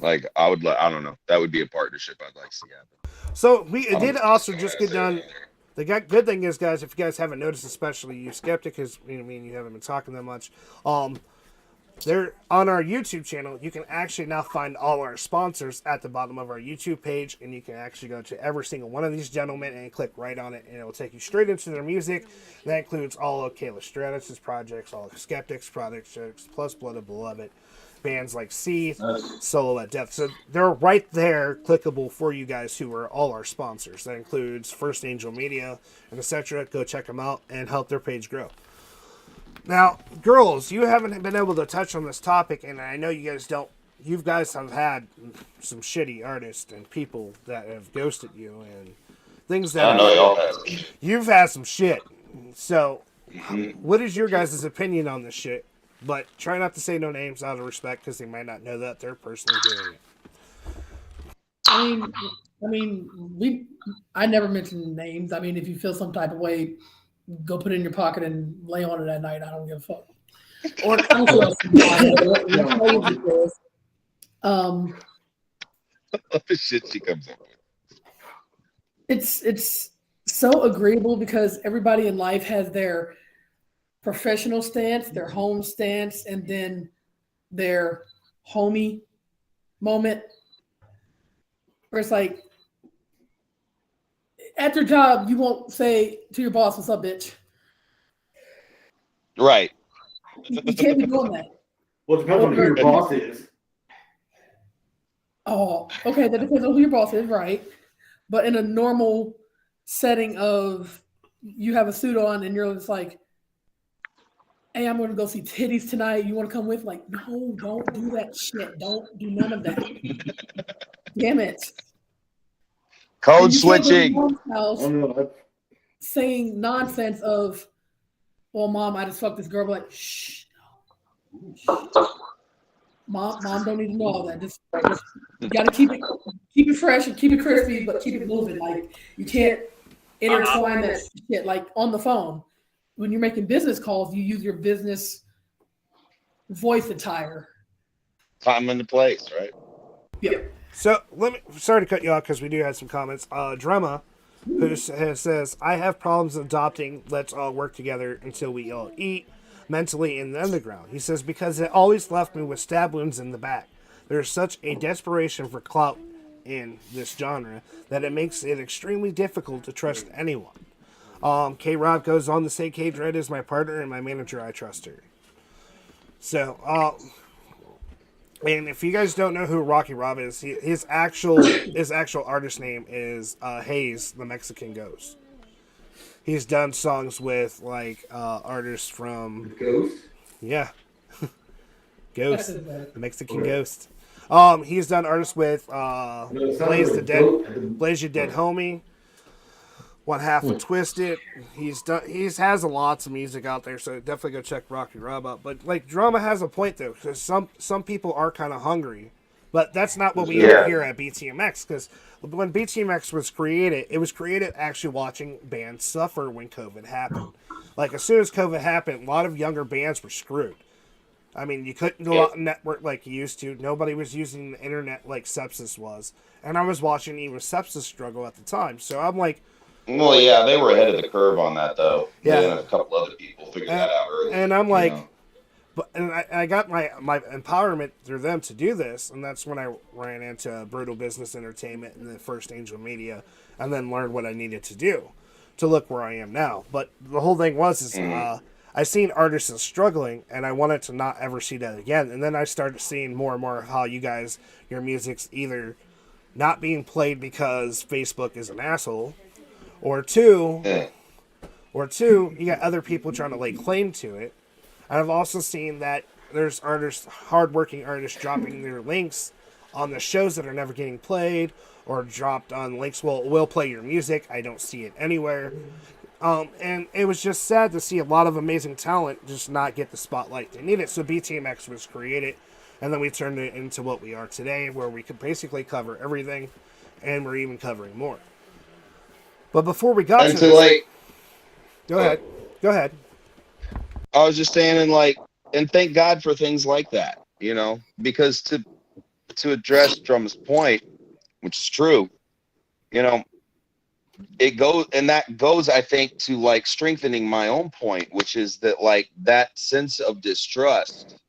Like I don't know. That would be a partnership I'd like to see happen. So we did also just get done. The good thing is, guys, if you guys haven't noticed, especially you Skeptic, because you haven't been talking that much. They're on our YouTube channel. You can actually now find all our sponsors at the bottom of our YouTube page, and you can actually go to every single one of these gentlemen and click right on it, and it will take you straight into their music. That includes all of Kayla Stratus' projects, all of Skeptic's projects, plus Blood of Beloved, bands like Seed, Solo at Death. So they're right there, clickable for you guys who are all our sponsors. That includes First Angel Media and etc. Go check them out and help their page grow. Now, girls, you haven't been able to touch on this topic, and I know you guys don't. You guys have had some shitty artists and people that have ghosted you and things that. I know y'all have. You've had some shit. So, what is your guys' opinion on this shit? But try not to say no names out of respect, because they might not know that they're personally doing it. I never mention names. I mean, if you feel some type of way, go put it in your pocket and lay on it at night. I don't give a fuck. Or the shit she comes up with. It's so agreeable because everybody in life has their professional stance, their home stance, and then their homie moment. Where it's like, at your job, you won't say to your boss, "What's up, bitch?" Right. You can't be doing that. Well, it depends on who your boss is. Oh, okay. That depends on who your boss is, right? But in a normal setting of you have a suit on and you're just like, "Hey, I'm going to go see titties tonight. You want to come with?" Like, no, don't do that shit. Don't do none of that. Damn it. Code switching. Saying nonsense of, "Well, mom, I just fucked this girl." But like, shh. Mom don't need to know all that. Just you gotta keep it fresh and keep it crispy, but keep it moving. Like, you can't intertwine that shit like on the phone. When you're making business calls, you use your business voice attire. Time and the place, right? Yep. So sorry to cut you off because we do have some comments. Drama, who says, "I have problems adopting. Let's all work together until we all eat mentally in the underground." He says, "Because it always left me with stab wounds in the back. There's such a desperation for clout in this genre that it makes it extremely difficult to trust anyone. K-Rob goes on to say K-Dread is my partner and my manager. I trust her. So, and if you guys don't know who Rocky Rob is, his actual artist name is Hayes, the Mexican Ghost. He's done songs with like artists from Ghost. Yeah, Ghost, the Mexican Ghost. He's done artists with Blaze the Dead Homie, One Half of Twisted. He has lots of music out there, so definitely go check Rocky Rob out. But like Drama has a point though, because some people are kind of hungry, but that's not what we have here at BTMX. Because when BTMX was created, it was created actually watching bands suffer when COVID happened. Like as soon as COVID happened, a lot of younger bands were screwed. I mean, you couldn't go out and network like you used to. Nobody was using the internet like Sepsis was, and I was watching even Sepsis struggle at the time. So I'm like. Well, yeah, they were ahead of the curve on that, though. Yeah, and a couple other people figured that out early. And I'm like, and I got my empowerment through them to do this, and that's when I ran into Brutal Business Entertainment and the First Angel Media, and then learned what I needed to do to look where I am now. But the whole thing was I seen artists struggling, and I wanted to not ever see that again. And then I started seeing more and more how your music's either not being played because Facebook is an asshole. Or two, you got other people trying to lay claim to it. And I've also seen that there's hardworking artists dropping their links on the shows that are never getting played, or dropped on links, we'll play your music. I don't see it anywhere. And it was just sad to see a lot of amazing talent just not get the spotlight they needed. So BTMX was created, and then we turned it into what we are today, where we could basically cover everything, and we're even covering more. But before we got to this, go ahead. I was just saying, and thank God for things like that, because to address Drum's point, which is true, it goes, I think, to like strengthening my own point, which is that like that sense of distrust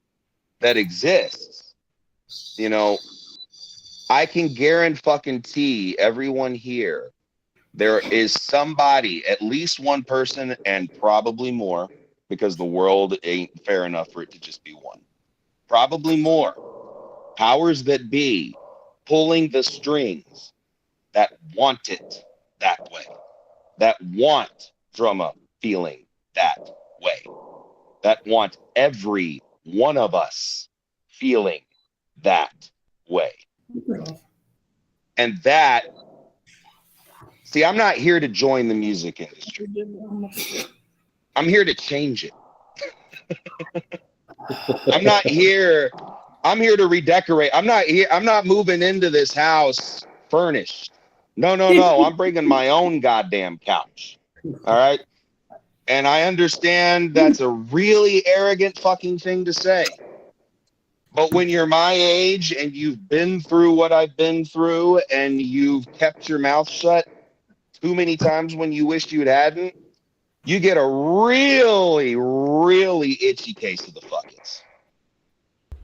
that exists, I can guarantee everyone here. There is somebody, at least one person, and probably more, because the world ain't fair enough for it to just be one. Probably more. Powers that be, pulling the strings that want it that way. That want drama feeling that way. That want every one of us feeling that way. And that... See, I'm not here to join the music industry. I'm here to change it. I'm here to redecorate. I'm not moving into this house furnished. No. I'm bringing my own goddamn couch. All right? And I understand that's a really arrogant fucking thing to say. But when you're my age and you've been through what I've been through and you've kept your mouth shut too many times when you wished you hadn't, you get a really, really itchy case of the fuckets.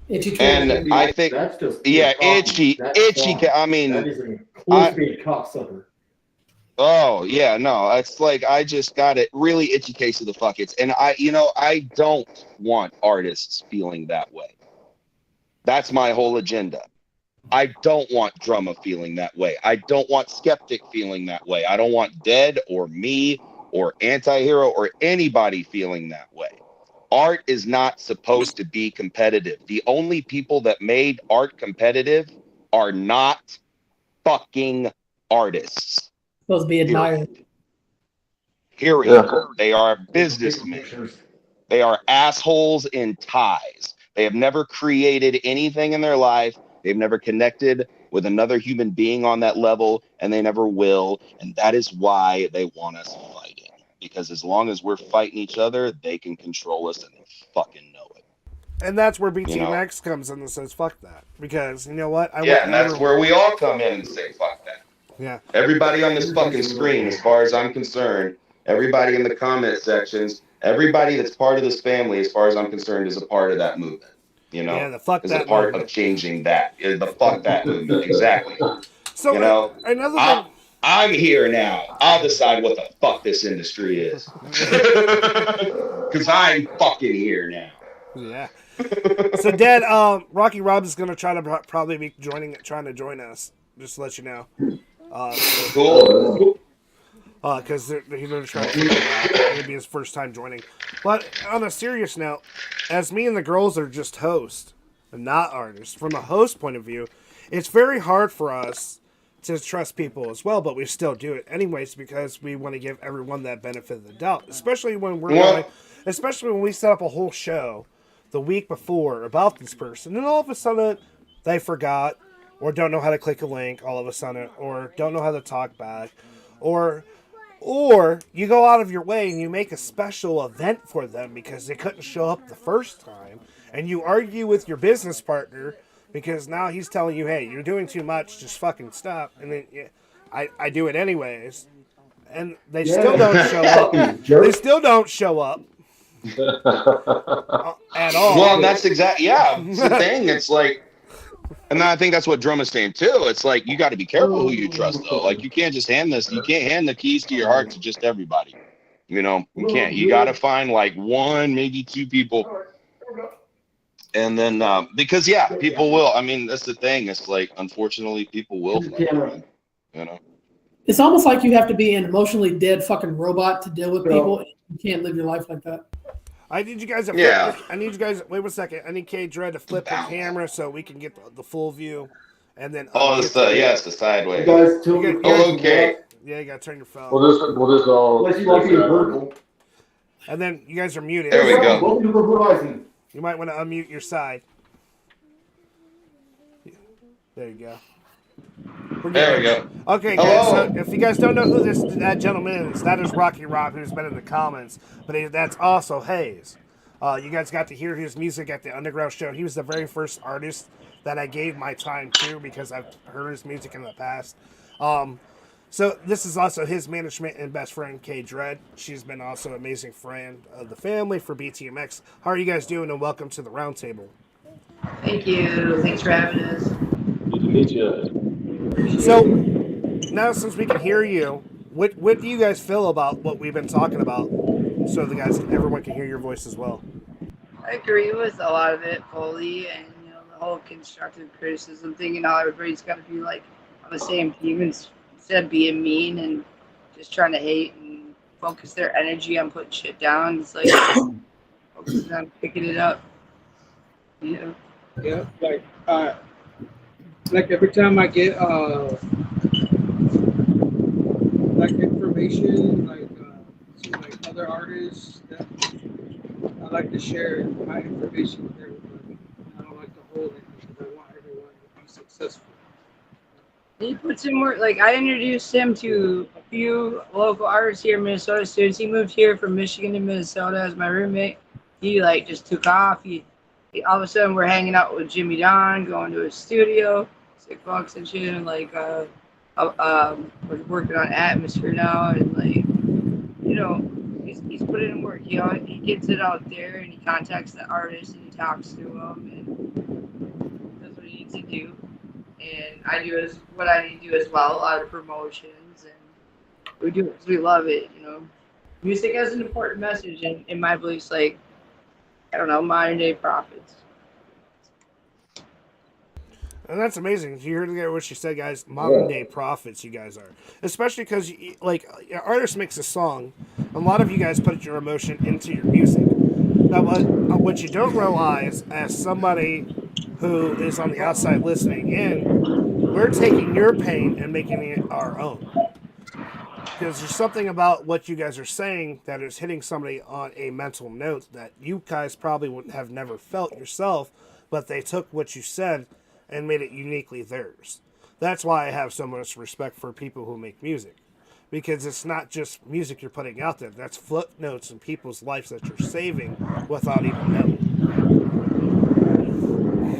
Itchy. And I think, that's just itchy. I mean, that is a close-paid cocksucker. Oh yeah, no, it's like I just got a really itchy case of the fuckets, and I don't want artists feeling that way. That's my whole agenda. I don't want Drumma feeling that way. I don't want Skeptic feeling that way. I don't want Dead or me or Antihero or anybody feeling that way. Art is not supposed to be competitive. The only people that made art competitive are not fucking artists. Supposed to be admired. Period. Yeah. They are businessmen. They are assholes in ties. They have never created anything in their life. They've never connected with another human being on that level, and they never will. And that is why they want us fighting. Because as long as we're fighting each other, they can control us, and they fucking know it. And that's where BTMX comes in and says, fuck that. Because, you know what? That's where we all come in and say, fuck that. Yeah. Everybody on this fucking screen, as far as I'm concerned, everybody in the comment sections, everybody that's part of this family, as far as I'm concerned, is a part of that movement. Yeah, the fuck is that a part movement. of changing that. The fuck that movement, exactly. So You know, another thing. I'm here now. I'll decide what the fuck this industry is. Because I'm fucking here now. Yeah. So, Dad, Rocky Rob is going to try to probably be trying to join us. Just to let you know. Cool. Because he's going to try to figure it out. It'll be his first time joining. But on a serious note, as me and the girls are just hosts and not artists, from a host point of view, it's very hard for us to trust people as well, but we still do it anyways because we want to give everyone that benefit of the doubt, especially when especially when we set up a whole show the week before about this person, and all of a sudden they forgot, or don't know how to click a link all of a sudden, or don't know how to talk back, or you go out of your way and you make a special event for them because they couldn't show up the first time, and you argue with your business partner because now he's telling you, hey, you're doing too much, just fucking stop. And then I do it anyways. And they still don't show up. They still don't show up at all. Well, that's exactly, it's the thing. It's like, and I think that's what Drum is saying too. It's like, you got to be careful who you trust though. Like, you can't hand the keys to your heart to just everybody. You know, you can't. You got to find like one, maybe two people. And then, because people will. I mean, that's the thing. It's like, unfortunately, people will. You know, it's almost like you have to be an emotionally dead fucking robot to deal with people. You can't live your life like that. I need you guys to flip. I need you guys. Wait 1 second. I need K Dread to flip the camera so we can get the full view, and then. It's the sideways. Okay. Yeah, you gotta turn your phone. We'll just all. Unless you want to be vertical. And then you guys are muted. There we go. You might want to unmute your side. There you go. There we go. Okay, guys. So if you guys don't know who that gentleman is, that is Rocky Rob, who's been in the comments. But that's also Hayes. You guys got to hear his music at the Underground show. He was the very first artist that I gave my time to because I've heard his music in the past. So this is also his management and best friend, K Dread. She's been also an amazing friend of the family for BTMX. How are you guys doing? And welcome to the Roundtable. Thank you. Thanks for having us. Good to meet you. So now, since we can hear you, what do you guys feel about what we've been talking about? So everyone can hear your voice as well. I agree with a lot of it fully, and the whole constructive criticism thing, and how everybody's got to be like on the same team instead of being mean and just trying to hate and focus their energy on putting shit down. It's like focusing on picking it up. Yeah, like every time I get like information, like other artists, that I like to share my information with everybody. I don't like to hold it because I want everyone to be successful. He puts in work. Like, I introduced him to a few local artists here in Minnesota. As soon as he moved here from Michigan to Minnesota as my roommate, he just took off. He all of a sudden we're hanging out with Jimmy Don, going to his studio, sick bucks and shit, and we're working on Atmosphere now, and he's putting in work. He gets it out there, and he contacts the artist and he talks to them, and that's what he needs to do. And I do what I need to do as well, a lot of promotions, and we do it because we love it. Music has an important message, and in my beliefs, modern day prophets. And that's amazing. You heard what she said, guys. Modern day prophets, you guys are. Especially because, an artist makes a song. A lot of you guys put your emotion into your music. Now, what you don't realize, as somebody who is on the outside listening in, we're taking your pain and making it our own. Because there's something about what you guys are saying that is hitting somebody on a mental note that you guys probably would have never felt yourself, but they took what you said and made it uniquely theirs. That's why I have so much respect for people who make music. Because it's not just music you're putting out there. That's footnotes in people's lives that you're saving without even knowing.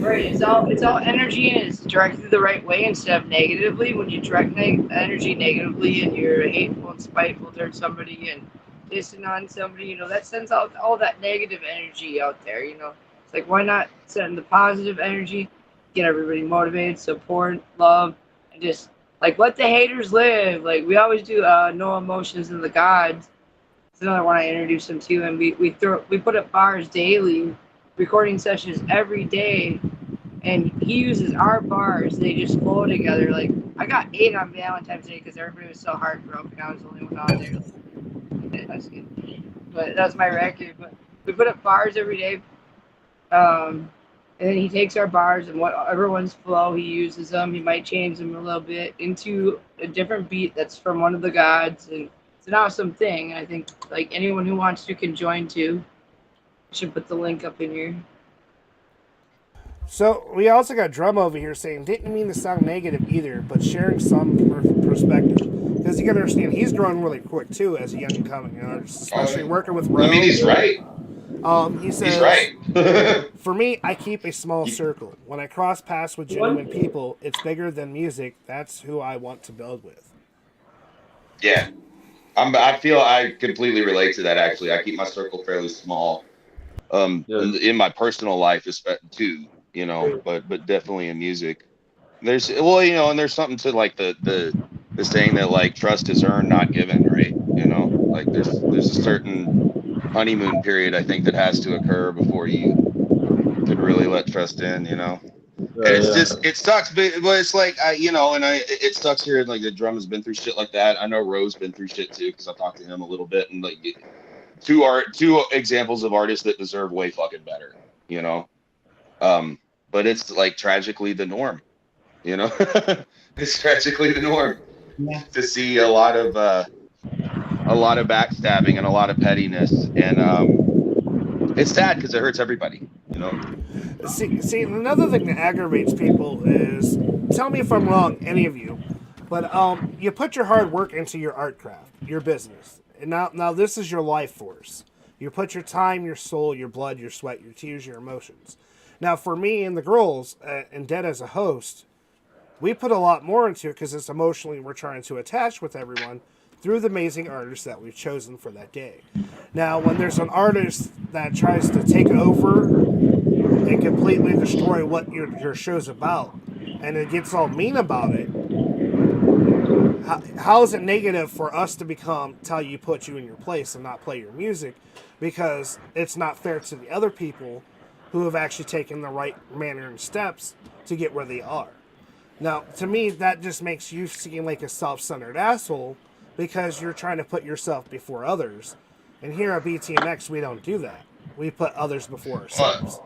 Right, it's all energy, and it's directed the right way instead of negatively. When you direct energy negatively and you're hateful and spiteful towards somebody and dissing on somebody, that sends out all that negative energy out there. It's like, why not send the positive energy, get everybody motivated, support, love, and just Like Let the Haters Live. Like we always do No Emotions in the Gods. It's another one I introduced him to, and we put up bars daily, recording sessions every day, and he uses our bars. They just flow together. Like I got 8 on Valentine's Day because everybody was so heartbroken. I was the only one on there. But that's my record. But we put up bars every day. And then he takes our bars and whatever ones flow, he uses them. He might change them a little bit into a different beat that's from one of the gods, and it's an awesome thing. I think like anyone who wants to can join too. I should put the link up in here. So we also got Drum over here saying, didn't mean to sound negative either, but sharing some perspective. Because you got to understand, he's growing really quick too as a young and coming artist, especially working with Rome. I mean, he's right. He says, he's right. For me, I keep a small circle. When I cross paths with genuine people, it's bigger than music. That's who I want to build with. Yeah. I feel I completely relate to that, actually. I keep my circle fairly small. In my personal life too, you know, but definitely in music. There's and there's something to like the saying that like trust is earned, not given, right? You know, like there's a certain honeymoon period I think that has to occur before you could really let trust in, you know. And it sucks, but it's like it sucks here. Like the drum has been through shit like that. I know Roe's been through shit too because I talked to him a little bit, and like two examples of artists that deserve way fucking better, you know. But it's like tragically the norm, you know. It's tragically the norm to see a lot of backstabbing and a lot of pettiness, and it's sad because it hurts everybody, you know. See, another thing that aggravates people is, tell me if I'm wrong, any of you, but you put your hard work into your art craft, your business, and now this is your life force. You put your time, your soul, your blood, your sweat, your tears, your emotions. Now, for me and the girls, and Dead as a host, we put a lot more into it because it's emotionally we're trying to attach with everyone through the amazing artists that we've chosen for that day. Now, when there's an artist that tries to take over and completely destroy what your show's about, and it gets all mean about it, how is it negative for us to tell you put you in your place and not play your music? Because it's not fair to the other people who have actually taken the right manner and steps to get where they are. Now, to me, that just makes you seem like a self-centered asshole because you're trying to put yourself before others. And here at BTMX, we don't do that. We put others before ourselves.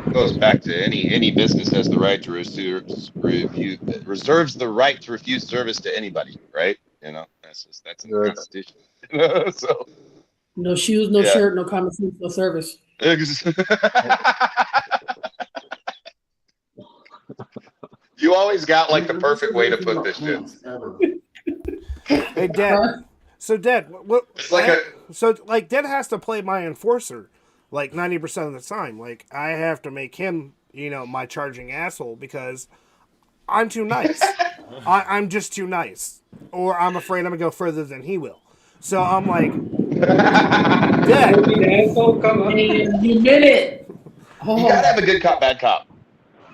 It goes back to any business has the right to reserves the right to refuse service to anybody, right? You know, that's in the Constitution. So no shoes, no shirt, no common sense, no service. You always got like the perfect way to put this shit. Hey, Dad. So, Dad, Dad has to play my enforcer like 90% of the time. Like, I have to make him, my charging asshole because I'm too nice. I'm just too nice. Or I'm afraid I'm going to go further than he will. So I'm like, Dad. Asshole, come on. You admit it. You gotta have a good cop, bad cop.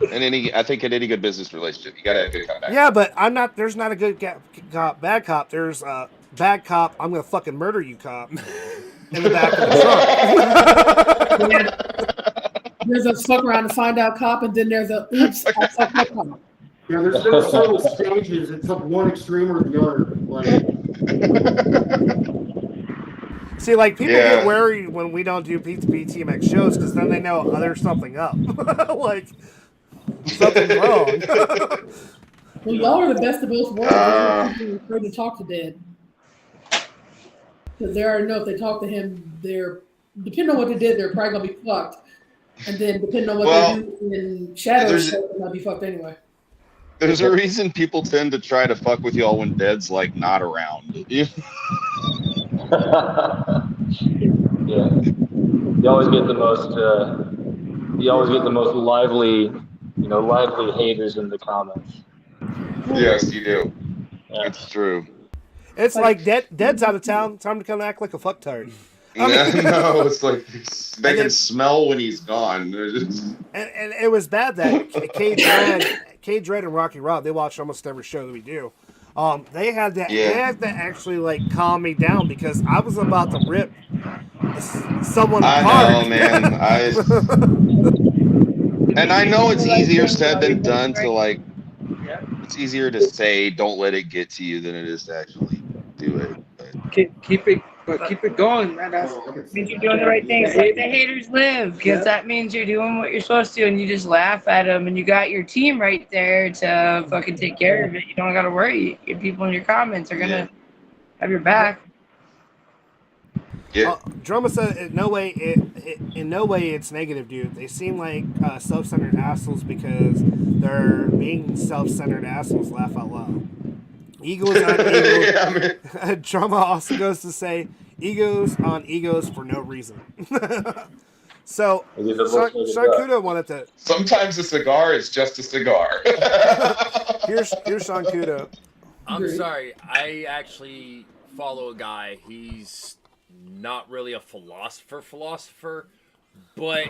I think in any good business relationship, you gotta have a good cop, bad cop. Yeah, but there's not a good cop, bad cop. There's a bad cop, I'm gonna fucking murder you cop in the back of the trunk. There's a fuck around to find out cop, and then there's a oops, I fucked my cop. Yeah, there's no subtle stages. It's up one extreme or the other. See, like, people get worried when we don't do BTMX shows because then they know there's something up. Like, something's wrong. Well, y'all are the best of both worlds. People are afraid to talk to Dead. Because they already know if they talk to him, depending on what they did, they're probably going to be fucked. And then depending on what they do in shadows, they might be fucked anyway. There's a reason people tend to try to fuck with y'all when Dead's like not around. Yeah. You always get the most lively haters in the comments. Yes, you do. Yeah. It's true. It's like Dead's out of town. Time to come act like a fucktard. No, it's like they can smell when he's gone. And it was bad that K Dread and Rocky Rob, they watch almost every show that we do. They had to actually like calm me down because I was about to rip someone apart. I know, man. And I know it's easier said than done to like. It's easier to say don't let it get to you than it is to actually do it. Keep it going, man. That means you're doing the right things. Let the haters live, because that means you're doing what you're supposed to, and you just laugh at them, and you got your team right there to fucking take care of it. You don't gotta worry. Your people in your comments are gonna have your back. Yeah. Drama said, in no way it's negative, dude. They seem like self-centered assholes because they're being self-centered assholes. Laugh out loud. Egos on egos. Drama also goes to say egos on egos for no reason. So, Sean Kudo wanted to. Sometimes a cigar is just a cigar. Here's Sean Kudo. I'm sorry. I actually follow a guy. He's not really a philosopher, but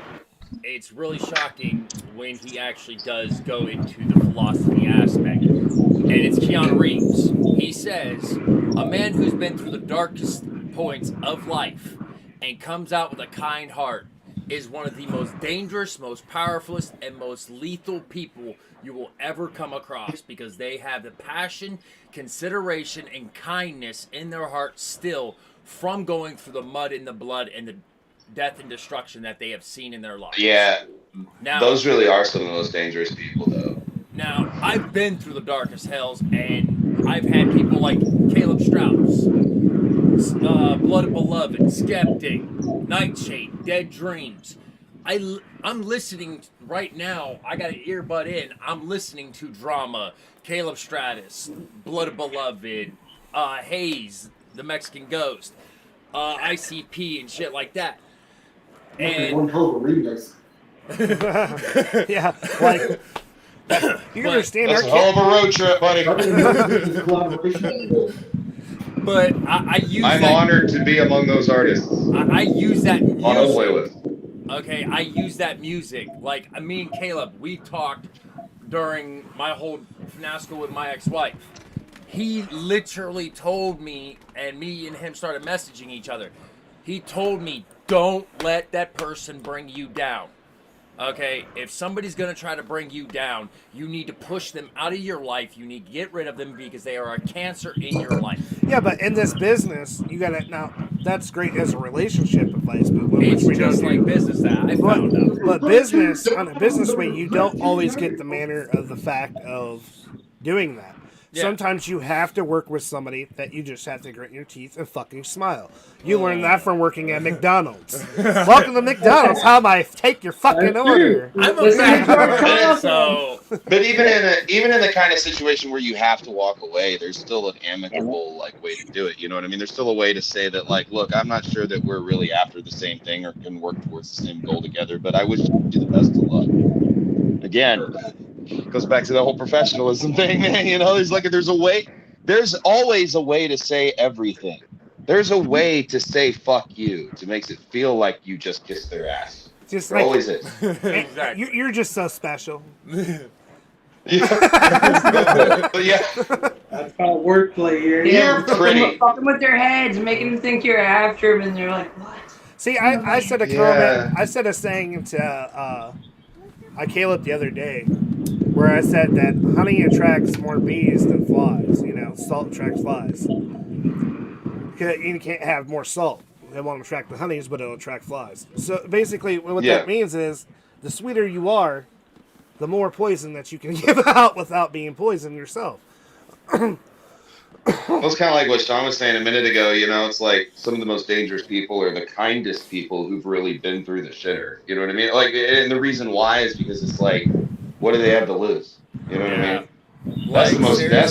it's really shocking when he actually does go into the philosophy aspect. And it's Keanu Reeves. He says, a man who's been through the darkest points of life and comes out with a kind heart is one of the most dangerous, most powerful, and most lethal people you will ever come across, because they have the passion, consideration, and kindness in their heart still from going through the mud and the blood and the death and destruction that they have seen in their lives. Yeah. Now, those really are some of the most dangerous people, though. Now, I've been through the darkest hells, and I've had people like Caleb Strauss, Blood Beloved, Skeptic, Nightshade, Dead Dreams. I'm listening right now. I got an earbud in. I'm listening to Drama, Caleb Stratus, Blood Beloved, Hayes, the Mexican Ghost, ICP, and shit like that. And one hell of a remix. Yeah, like you understand? That's a hell of a road trip, buddy. But I use. I'm honored to be among those artists. I use that music on a playlist. Okay, I use that music. Like, me and Caleb, we talked during my whole fiasco with my ex-wife. He literally told me, and me and him started messaging each other. He told me, don't let that person bring you down. Okay, if somebody's going to try to bring you down, you need to push them out of your life. You need to get rid of them because they are a cancer in your life. Yeah, but in this business, you got to, now, that's great as a relationship advice, but it's just like business that I found out. But business, on a business way, you don't always get the manner of the fact of doing that. Yeah. Sometimes you have to work with somebody that you just have to grit your teeth and fucking smile. You learned that from working at McDonald's. Welcome to McDonald's. How may I take your fucking order? I'm a bad so. But even in the kind of situation where you have to walk away, there's still an amicable way to do it. You know what I mean? There's still a way to say that look, I'm not sure that we're really after the same thing or can work towards the same goal together, but I wish you the best of luck. Again, goes back to the whole professionalism thing, man. You know, there's always a way to say everything. There's a way to say fuck you to makes it feel like you just kissed their ass. Just there always is. Exactly. You're just so special. Yeah. That's called wordplay here. You're pretty. Fucking with their heads, making them think you're after them, and they're like, what? See, I said a comment. I said a saying to Caleb the other day, where I said that honey attracts more bees than flies. You know, salt attracts flies. You can't have more salt. It won't attract the honeys, but it'll attract flies. So basically, what that means is, the sweeter you are, the more poison that you can give out without being poisoned yourself. Well, it's kind of like what Sean was saying a minute ago. You know, it's like some of the most dangerous people are the kindest people who've really been through the shitter. You know what I mean? And the reason why is because it's like, what do they have to lose? You know what I mean? That's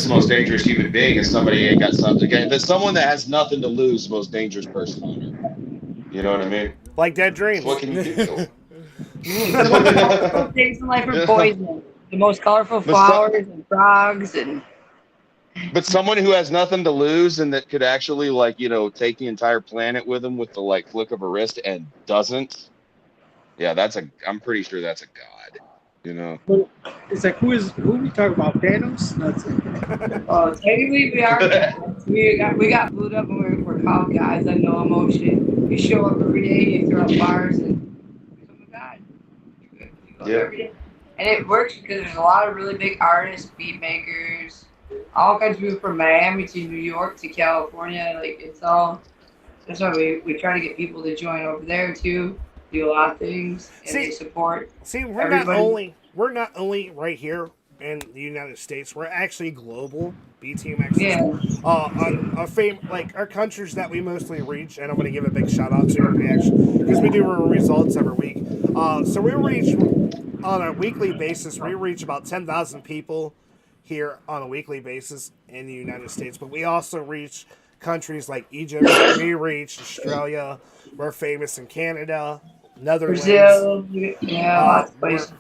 the most dangerous human being is somebody ain't got something. If it's someone that has nothing to lose, the most dangerous person on earth. You know what I mean? Like Dead Dreams. What can you do? Things in life are poison. The most colorful flowers and frogs and But someone who has nothing to lose and that could actually, like, you know, take the entire planet with them with the like flick of a wrist and doesn't. Yeah, I'm pretty sure that's a god. You know. But it's like who we talking about? Thanos? That's it. Technically we are guys. We got booed up when we're called guys. I know emotion. You show up every day, you throw up bars, and become a god. You go Yeah. every day. And it works because there's a lot of really big artists, beat makers, all kinds of people from Miami to New York to California. Like it's all. That's why we try to get people to join over there too. Do a lot of things and they support. We're everybody. not only right here in the United States. We're actually global. BTMX. Yeah. Like our countries that we mostly reach, and I'm going to give a big shout out to because we do our results every week. So we reach on a weekly basis. We reach about 10,000 people here on a weekly basis in the United States, but we also reach countries like Egypt. We reach Australia. We're famous in Canada. Netherlands. Brazil, yeah, lots of places.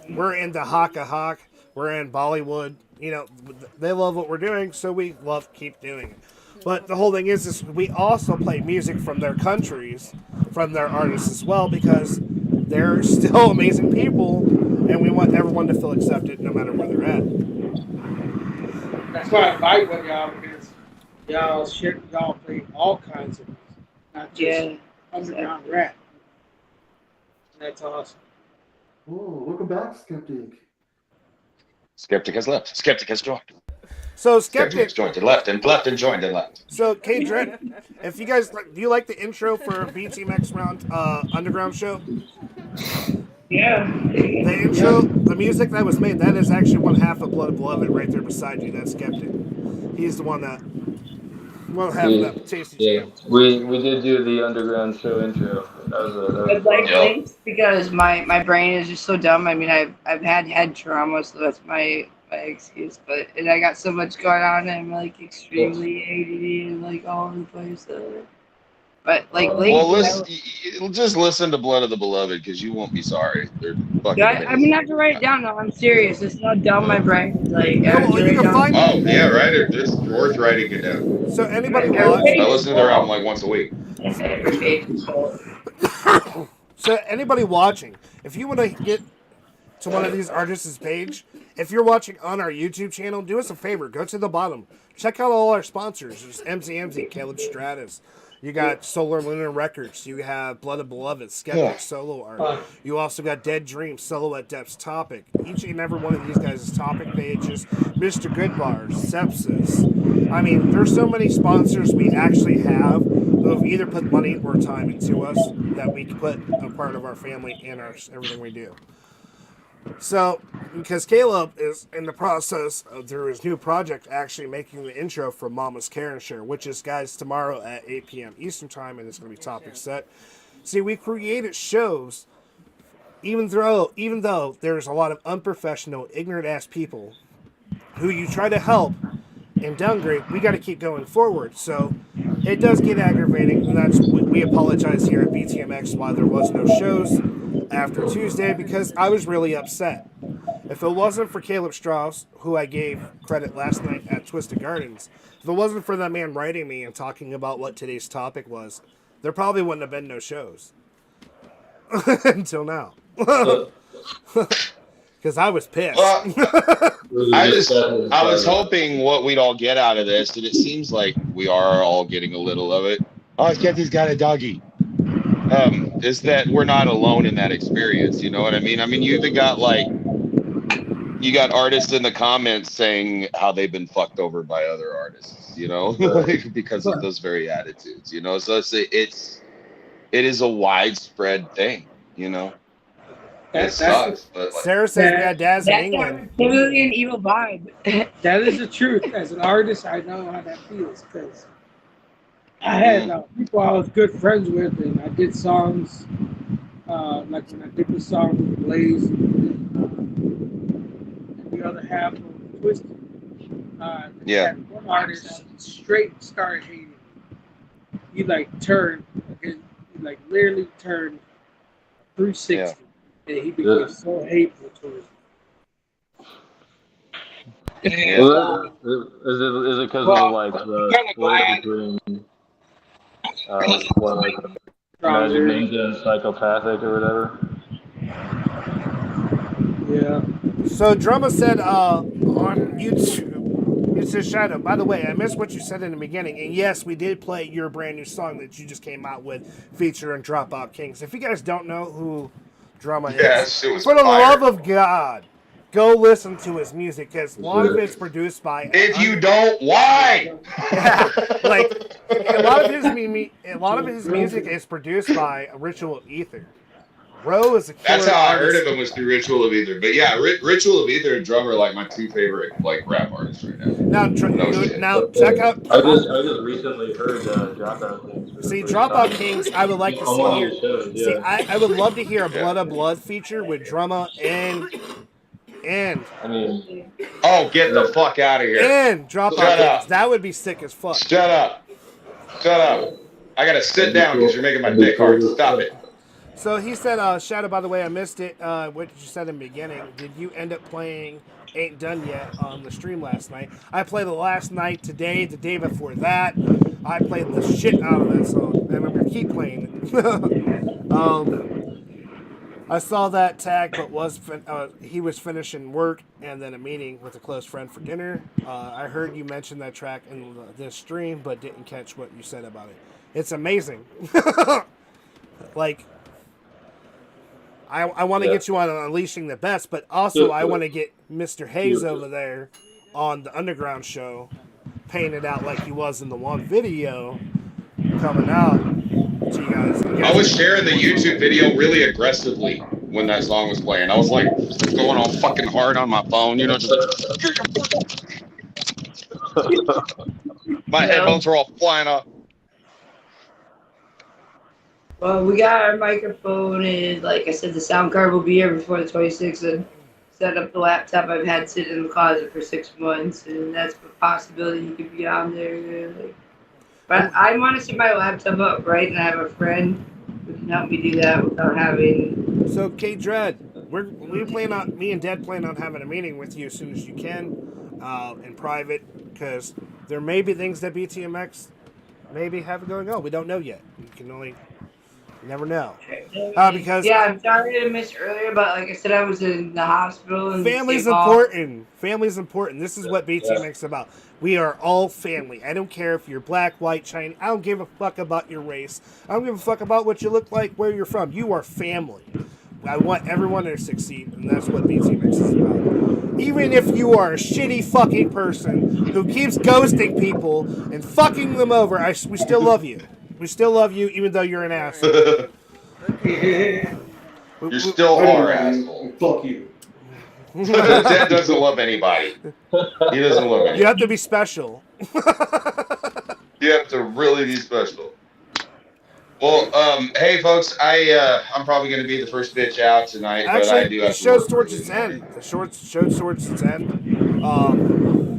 We're into Haka. We're in Bollywood. You know, they love what we're doing, so we love keep doing it. But the whole thing is we also play music from their countries, from their artists as well, because they're still amazing people, and we want everyone to feel accepted no matter where they're at. That's why I fight with y'all, because y'all play all kinds of music, not just underground rap. That's awesome. Oh, welcome back, Skeptic. Skeptic has left. Skeptic has joined. So Skeptic joined and left and left and joined and left. So K-Dread, if you guys do you like the intro for BTMX Underground show? Yeah. The intro, the music that was made, that is actually one half of Blood Beloved right there beside you. That's Skeptic. He's the one that will have that tasty jam. We did do the Underground show intro. I'd like links because my brain is just so dumb. I mean, I've had head trauma, so that's my excuse. But I got so much going on, and I'm like extremely ADD and like all over the place. But like links. Well, just listen to Blood of the Beloved because you won't be sorry. They're fucking amazing. I'm gonna have to write it down now. I'm serious. It's not dumb. My brain is like. Yeah, right. It's worth writing it down. So anybody watching? I listen to their album like once a week. So anybody watching, if you want to get to one of these artists' page, if you're watching on our YouTube channel, do us a favor. Go to the bottom. Check out all our sponsors. There's MZMZ, Caleb Stratus. You got Solar Lunar Records. You have Blood of Beloved, Skeptic solo art. You also got Dead Dreams, Solo at Depth's Topic. Each and every one of these guys' topic pages. Mr. Goodbars, Sepsis. I mean, there's so many sponsors we actually have who have either put money or time into us that we put a part of our family in everything we do. So, because Caleb is in the process of through his new project actually making the intro for Mama's Care and Share, which is, guys, tomorrow at 8 p.m. Eastern Time, and it's going to be topic set. See, we created shows, even though there's a lot of unprofessional, ignorant-ass people who you try to help and downgrade, we got to keep going forward. So, it does get aggravating, and that's we apologize here at BTMX why there was no shows after Tuesday, because I was really upset. If it wasn't for Caleb Strauss, who I gave credit last night at Twisted Gardens, if it wasn't for that man writing me and talking about what today's topic was, there probably wouldn't have been no shows. Until now. Because I was pissed. I was hoping what we'd all get out of this, and it seems like we are all getting a little of it. Oh, Skeptic's got a doggy. Is that we're not alone in that experience, you know what I mean? I mean, you got artists in the comments saying how they've been fucked over by other artists, you know, because of those very attitudes, you know. So it is a widespread thing, you know. It sucks, but Sarah says Dad's in England. That's totally an evil vibe. That is the truth. As an artist, I know how that feels because I had people I was good friends with, and I did songs like when I did the song with Blaze, and the other half of Twisted. One artist straight started hating. He turned, he literally turned 360, and he became so hateful towards me. And Is it because of well, like I'm the kind of split glad between what like around here. imagined and psychopathic or whatever? Yeah. So Drumma said on YouTube, it says Shadow. By the way, I missed what you said in the beginning, and yes, we did play your brand new song that you just came out with, featuring Dropout Kings. If you guys don't know who Drumma Yeah, that is, shit was for the fire. love of God, go listen to his music because a lot of it's produced by. If you don't, why? Yeah, like a lot of his music is produced by Ritual of Ether. Ro is a That's killer how I heard artist. of him, was through Ritual of Ether. But yeah, Ritual of Ether and Drum are like my two favorite like rap artists right now. No shit. Now check out. I just recently heard Dropout Kings for the See, first Dropout time. Kings, I would like to On see one of here. these shows, See, yeah. I would love to hear a Yeah. Blood of Blood feature with Drumma and I mean, Oh, get the fuck out of here. and Dropout Shut Kings. up. That would be sick as fuck. Shut up. Shut up. I gotta sit down because you're making my dick hard. Stop it. So he said, Shadow, by the way, I missed it. What you said in the beginning. Did you end up playing Ain't Done Yet on the stream last night? I played the last night, today, the day before that. I played the shit out of that song, and I'm going to keep playing it. I saw that tag, but he was finishing work and then a meeting with a close friend for dinner. I heard you mention that track in this stream, but didn't catch what you said about it. It's amazing. Like, I want to get you on Unleashing the Best, but also I want to get Mr. Hayes over there on the Underground show, painted out like he was in the one video coming out. So you guys I was sharing the YouTube video really aggressively when that song was playing. I was like going all fucking hard on my phone, you know, just like my headphones were all flying off. Well, we got our microphone, and like I said, the sound card will be here before the 26th. And set up the laptop I've had sitting in the closet for 6 months, and that's a possibility you could be on there. But I want to set my laptop up, right? And I have a friend who can help me do that without having. So, K Dread, me and Dad plan on having a meeting with you as soon as you can, in private, because there may be things that BTMX maybe have going on. We don't know yet. You never know. Because I'm sorry to miss earlier, but like I said, I was in the hospital. And family's important. Family's important. This is what BTMX is about. We are all family. I don't care if you're black, white, Chinese. I don't give a fuck about your race. I don't give a fuck about what you look like, where you're from. You are family. I want everyone to succeed, and that's what BTMX is about. Even if you are a shitty fucking person who keeps ghosting people and fucking them over, we still love you. We still love you, even though you're an asshole. You're still our asshole. Fuck you. Dad doesn't love anybody. He doesn't love anybody. You have to be special. You have to really be special. Well, hey folks, I'm probably going to be the first bitch out tonight, but I do have the show's to towards its end. The show's towards its end.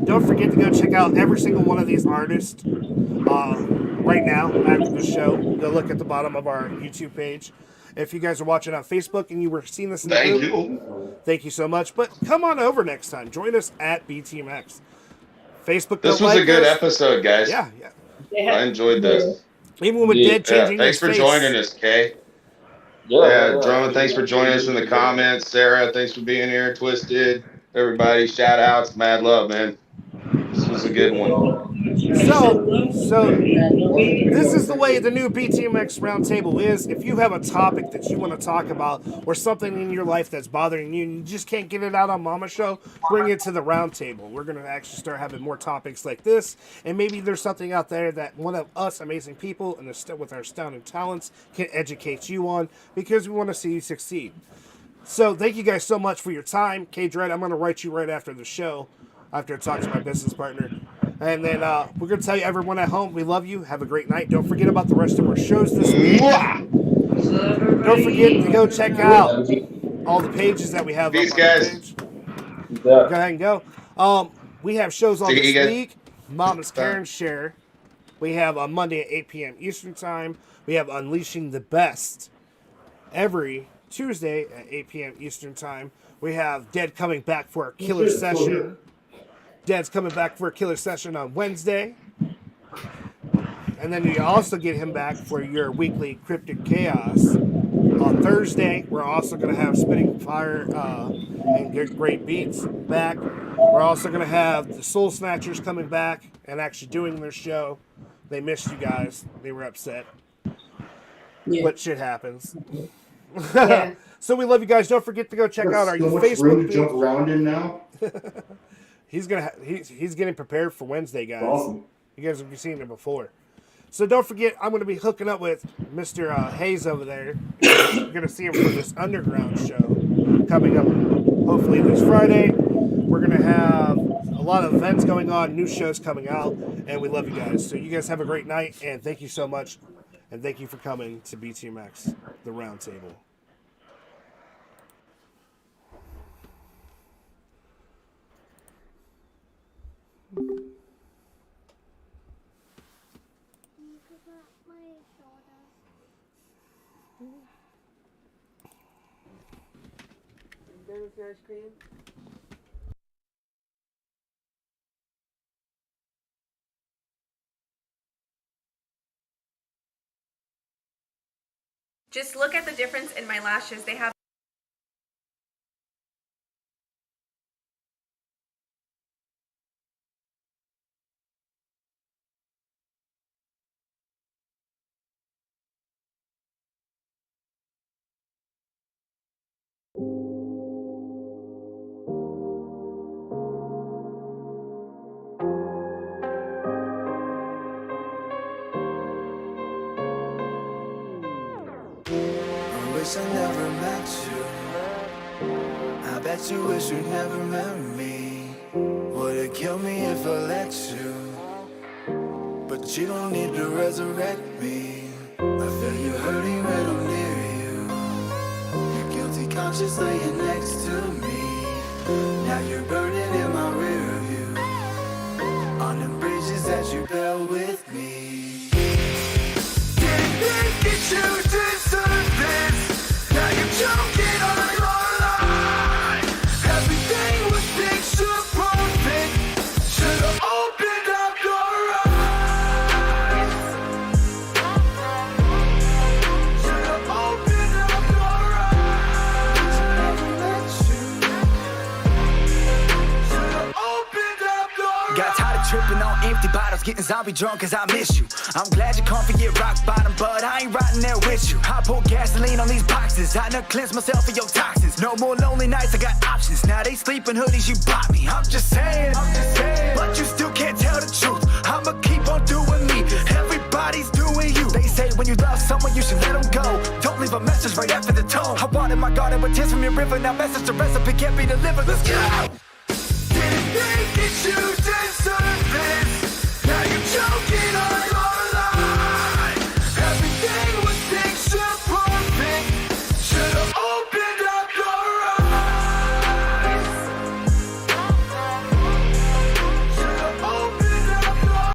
Don't forget to go check out every single one of these artists right now after the show. Go look at the bottom of our YouTube page. If you guys are watching on Facebook and you were seeing this in the group, thank you so much. But come on over next time. Join us at BTMX. Facebook. This was a good episode, guys. Yeah. I enjoyed this. Even with Dead changing thanks for joining us, Kay. Drummond, thanks for joining us in the comments. Sarah, thanks for being here. Twisted, everybody, shout outs, mad love, man. This was a good one. So this is the way the new BTMX Roundtable is. If you have a topic that you want to talk about or something in your life that's bothering you and you just can't get it out on Mama Show, bring it to the Roundtable. We're going to actually start having more topics like this, and maybe there's something out there that one of us amazing people and with our astounding talents can educate you on, because we want to see you succeed. So thank you guys so much for your time. K Dread, I'm going to write you right after the show, after I talk to my business partner. And then we're going to tell you, everyone at home, we love you. Have a great night. Don't forget about the rest of our shows this week. Don't forget to go check out all the pages that we have Peace, up on guys. the page. Go ahead and go. We have shows on this week. Mama's Karen Share. We have on Monday at 8 p.m. Eastern Time. We have Unleashing the Best every Tuesday at 8 p.m. Eastern Time. We have Dead coming back for our killer session. Dad's coming back for a killer session on Wednesday. And then you also get him back for your weekly Cryptic Chaos on Thursday. We're also going to have Spitting Fire and Get Great Beats back. We're also going to have the Soul Snatchers coming back and actually doing their show. They missed you guys. They were upset. Yeah. But shit happens. Yeah. So we love you guys. Don't forget to go check out our Facebook page. Jump around in now. He's getting prepared for Wednesday, guys. Awesome. You guys have seen him before. So don't forget, I'm going to be hooking up with Mr. Hayes over there. You're going to see him for this underground show coming up hopefully this Friday. We're going to have a lot of events going on, new shows coming out, and we love you guys. So you guys have a great night, and thank you so much. And thank you for coming to BTMX, the Roundtable. Done with your ice cream? Just look at the difference in my lashes. They have wish I never met you. I bet you wish you never met me. Would've killed me if I let you. But you don't need to resurrect me. I feel you hurting right on near you. Your guilty conscience laying next to me. Now you're burning in my rear view. On the bridges that you built with me. Didn't think that you deserve this. Now you're choking on your line. Everything was picture perfect. Should've opened up your eyes. Should've opened up your eyes. Never let you. Should've opened up your eyes. Got tired of tripping on empty bottles, getting zombie drunk cause I miss you. I'm glad you're comfy at rock bottom, but I ain't riding there with you. I pour gasoline on these boxes, I done cleanse myself of your toxins. No more lonely nights, I got options. Now they sleep in hoodies, you bought me. I'm just saying, but you still can't tell the truth. I'ma keep on doing me, everybody's doing you. They say when you love someone, you should let them go. Don't leave a message right after the tone. I watered my garden with tears from your river, now message the recipe can't be delivered. Let's go! Didn't think that you deserve this. Now you're choking on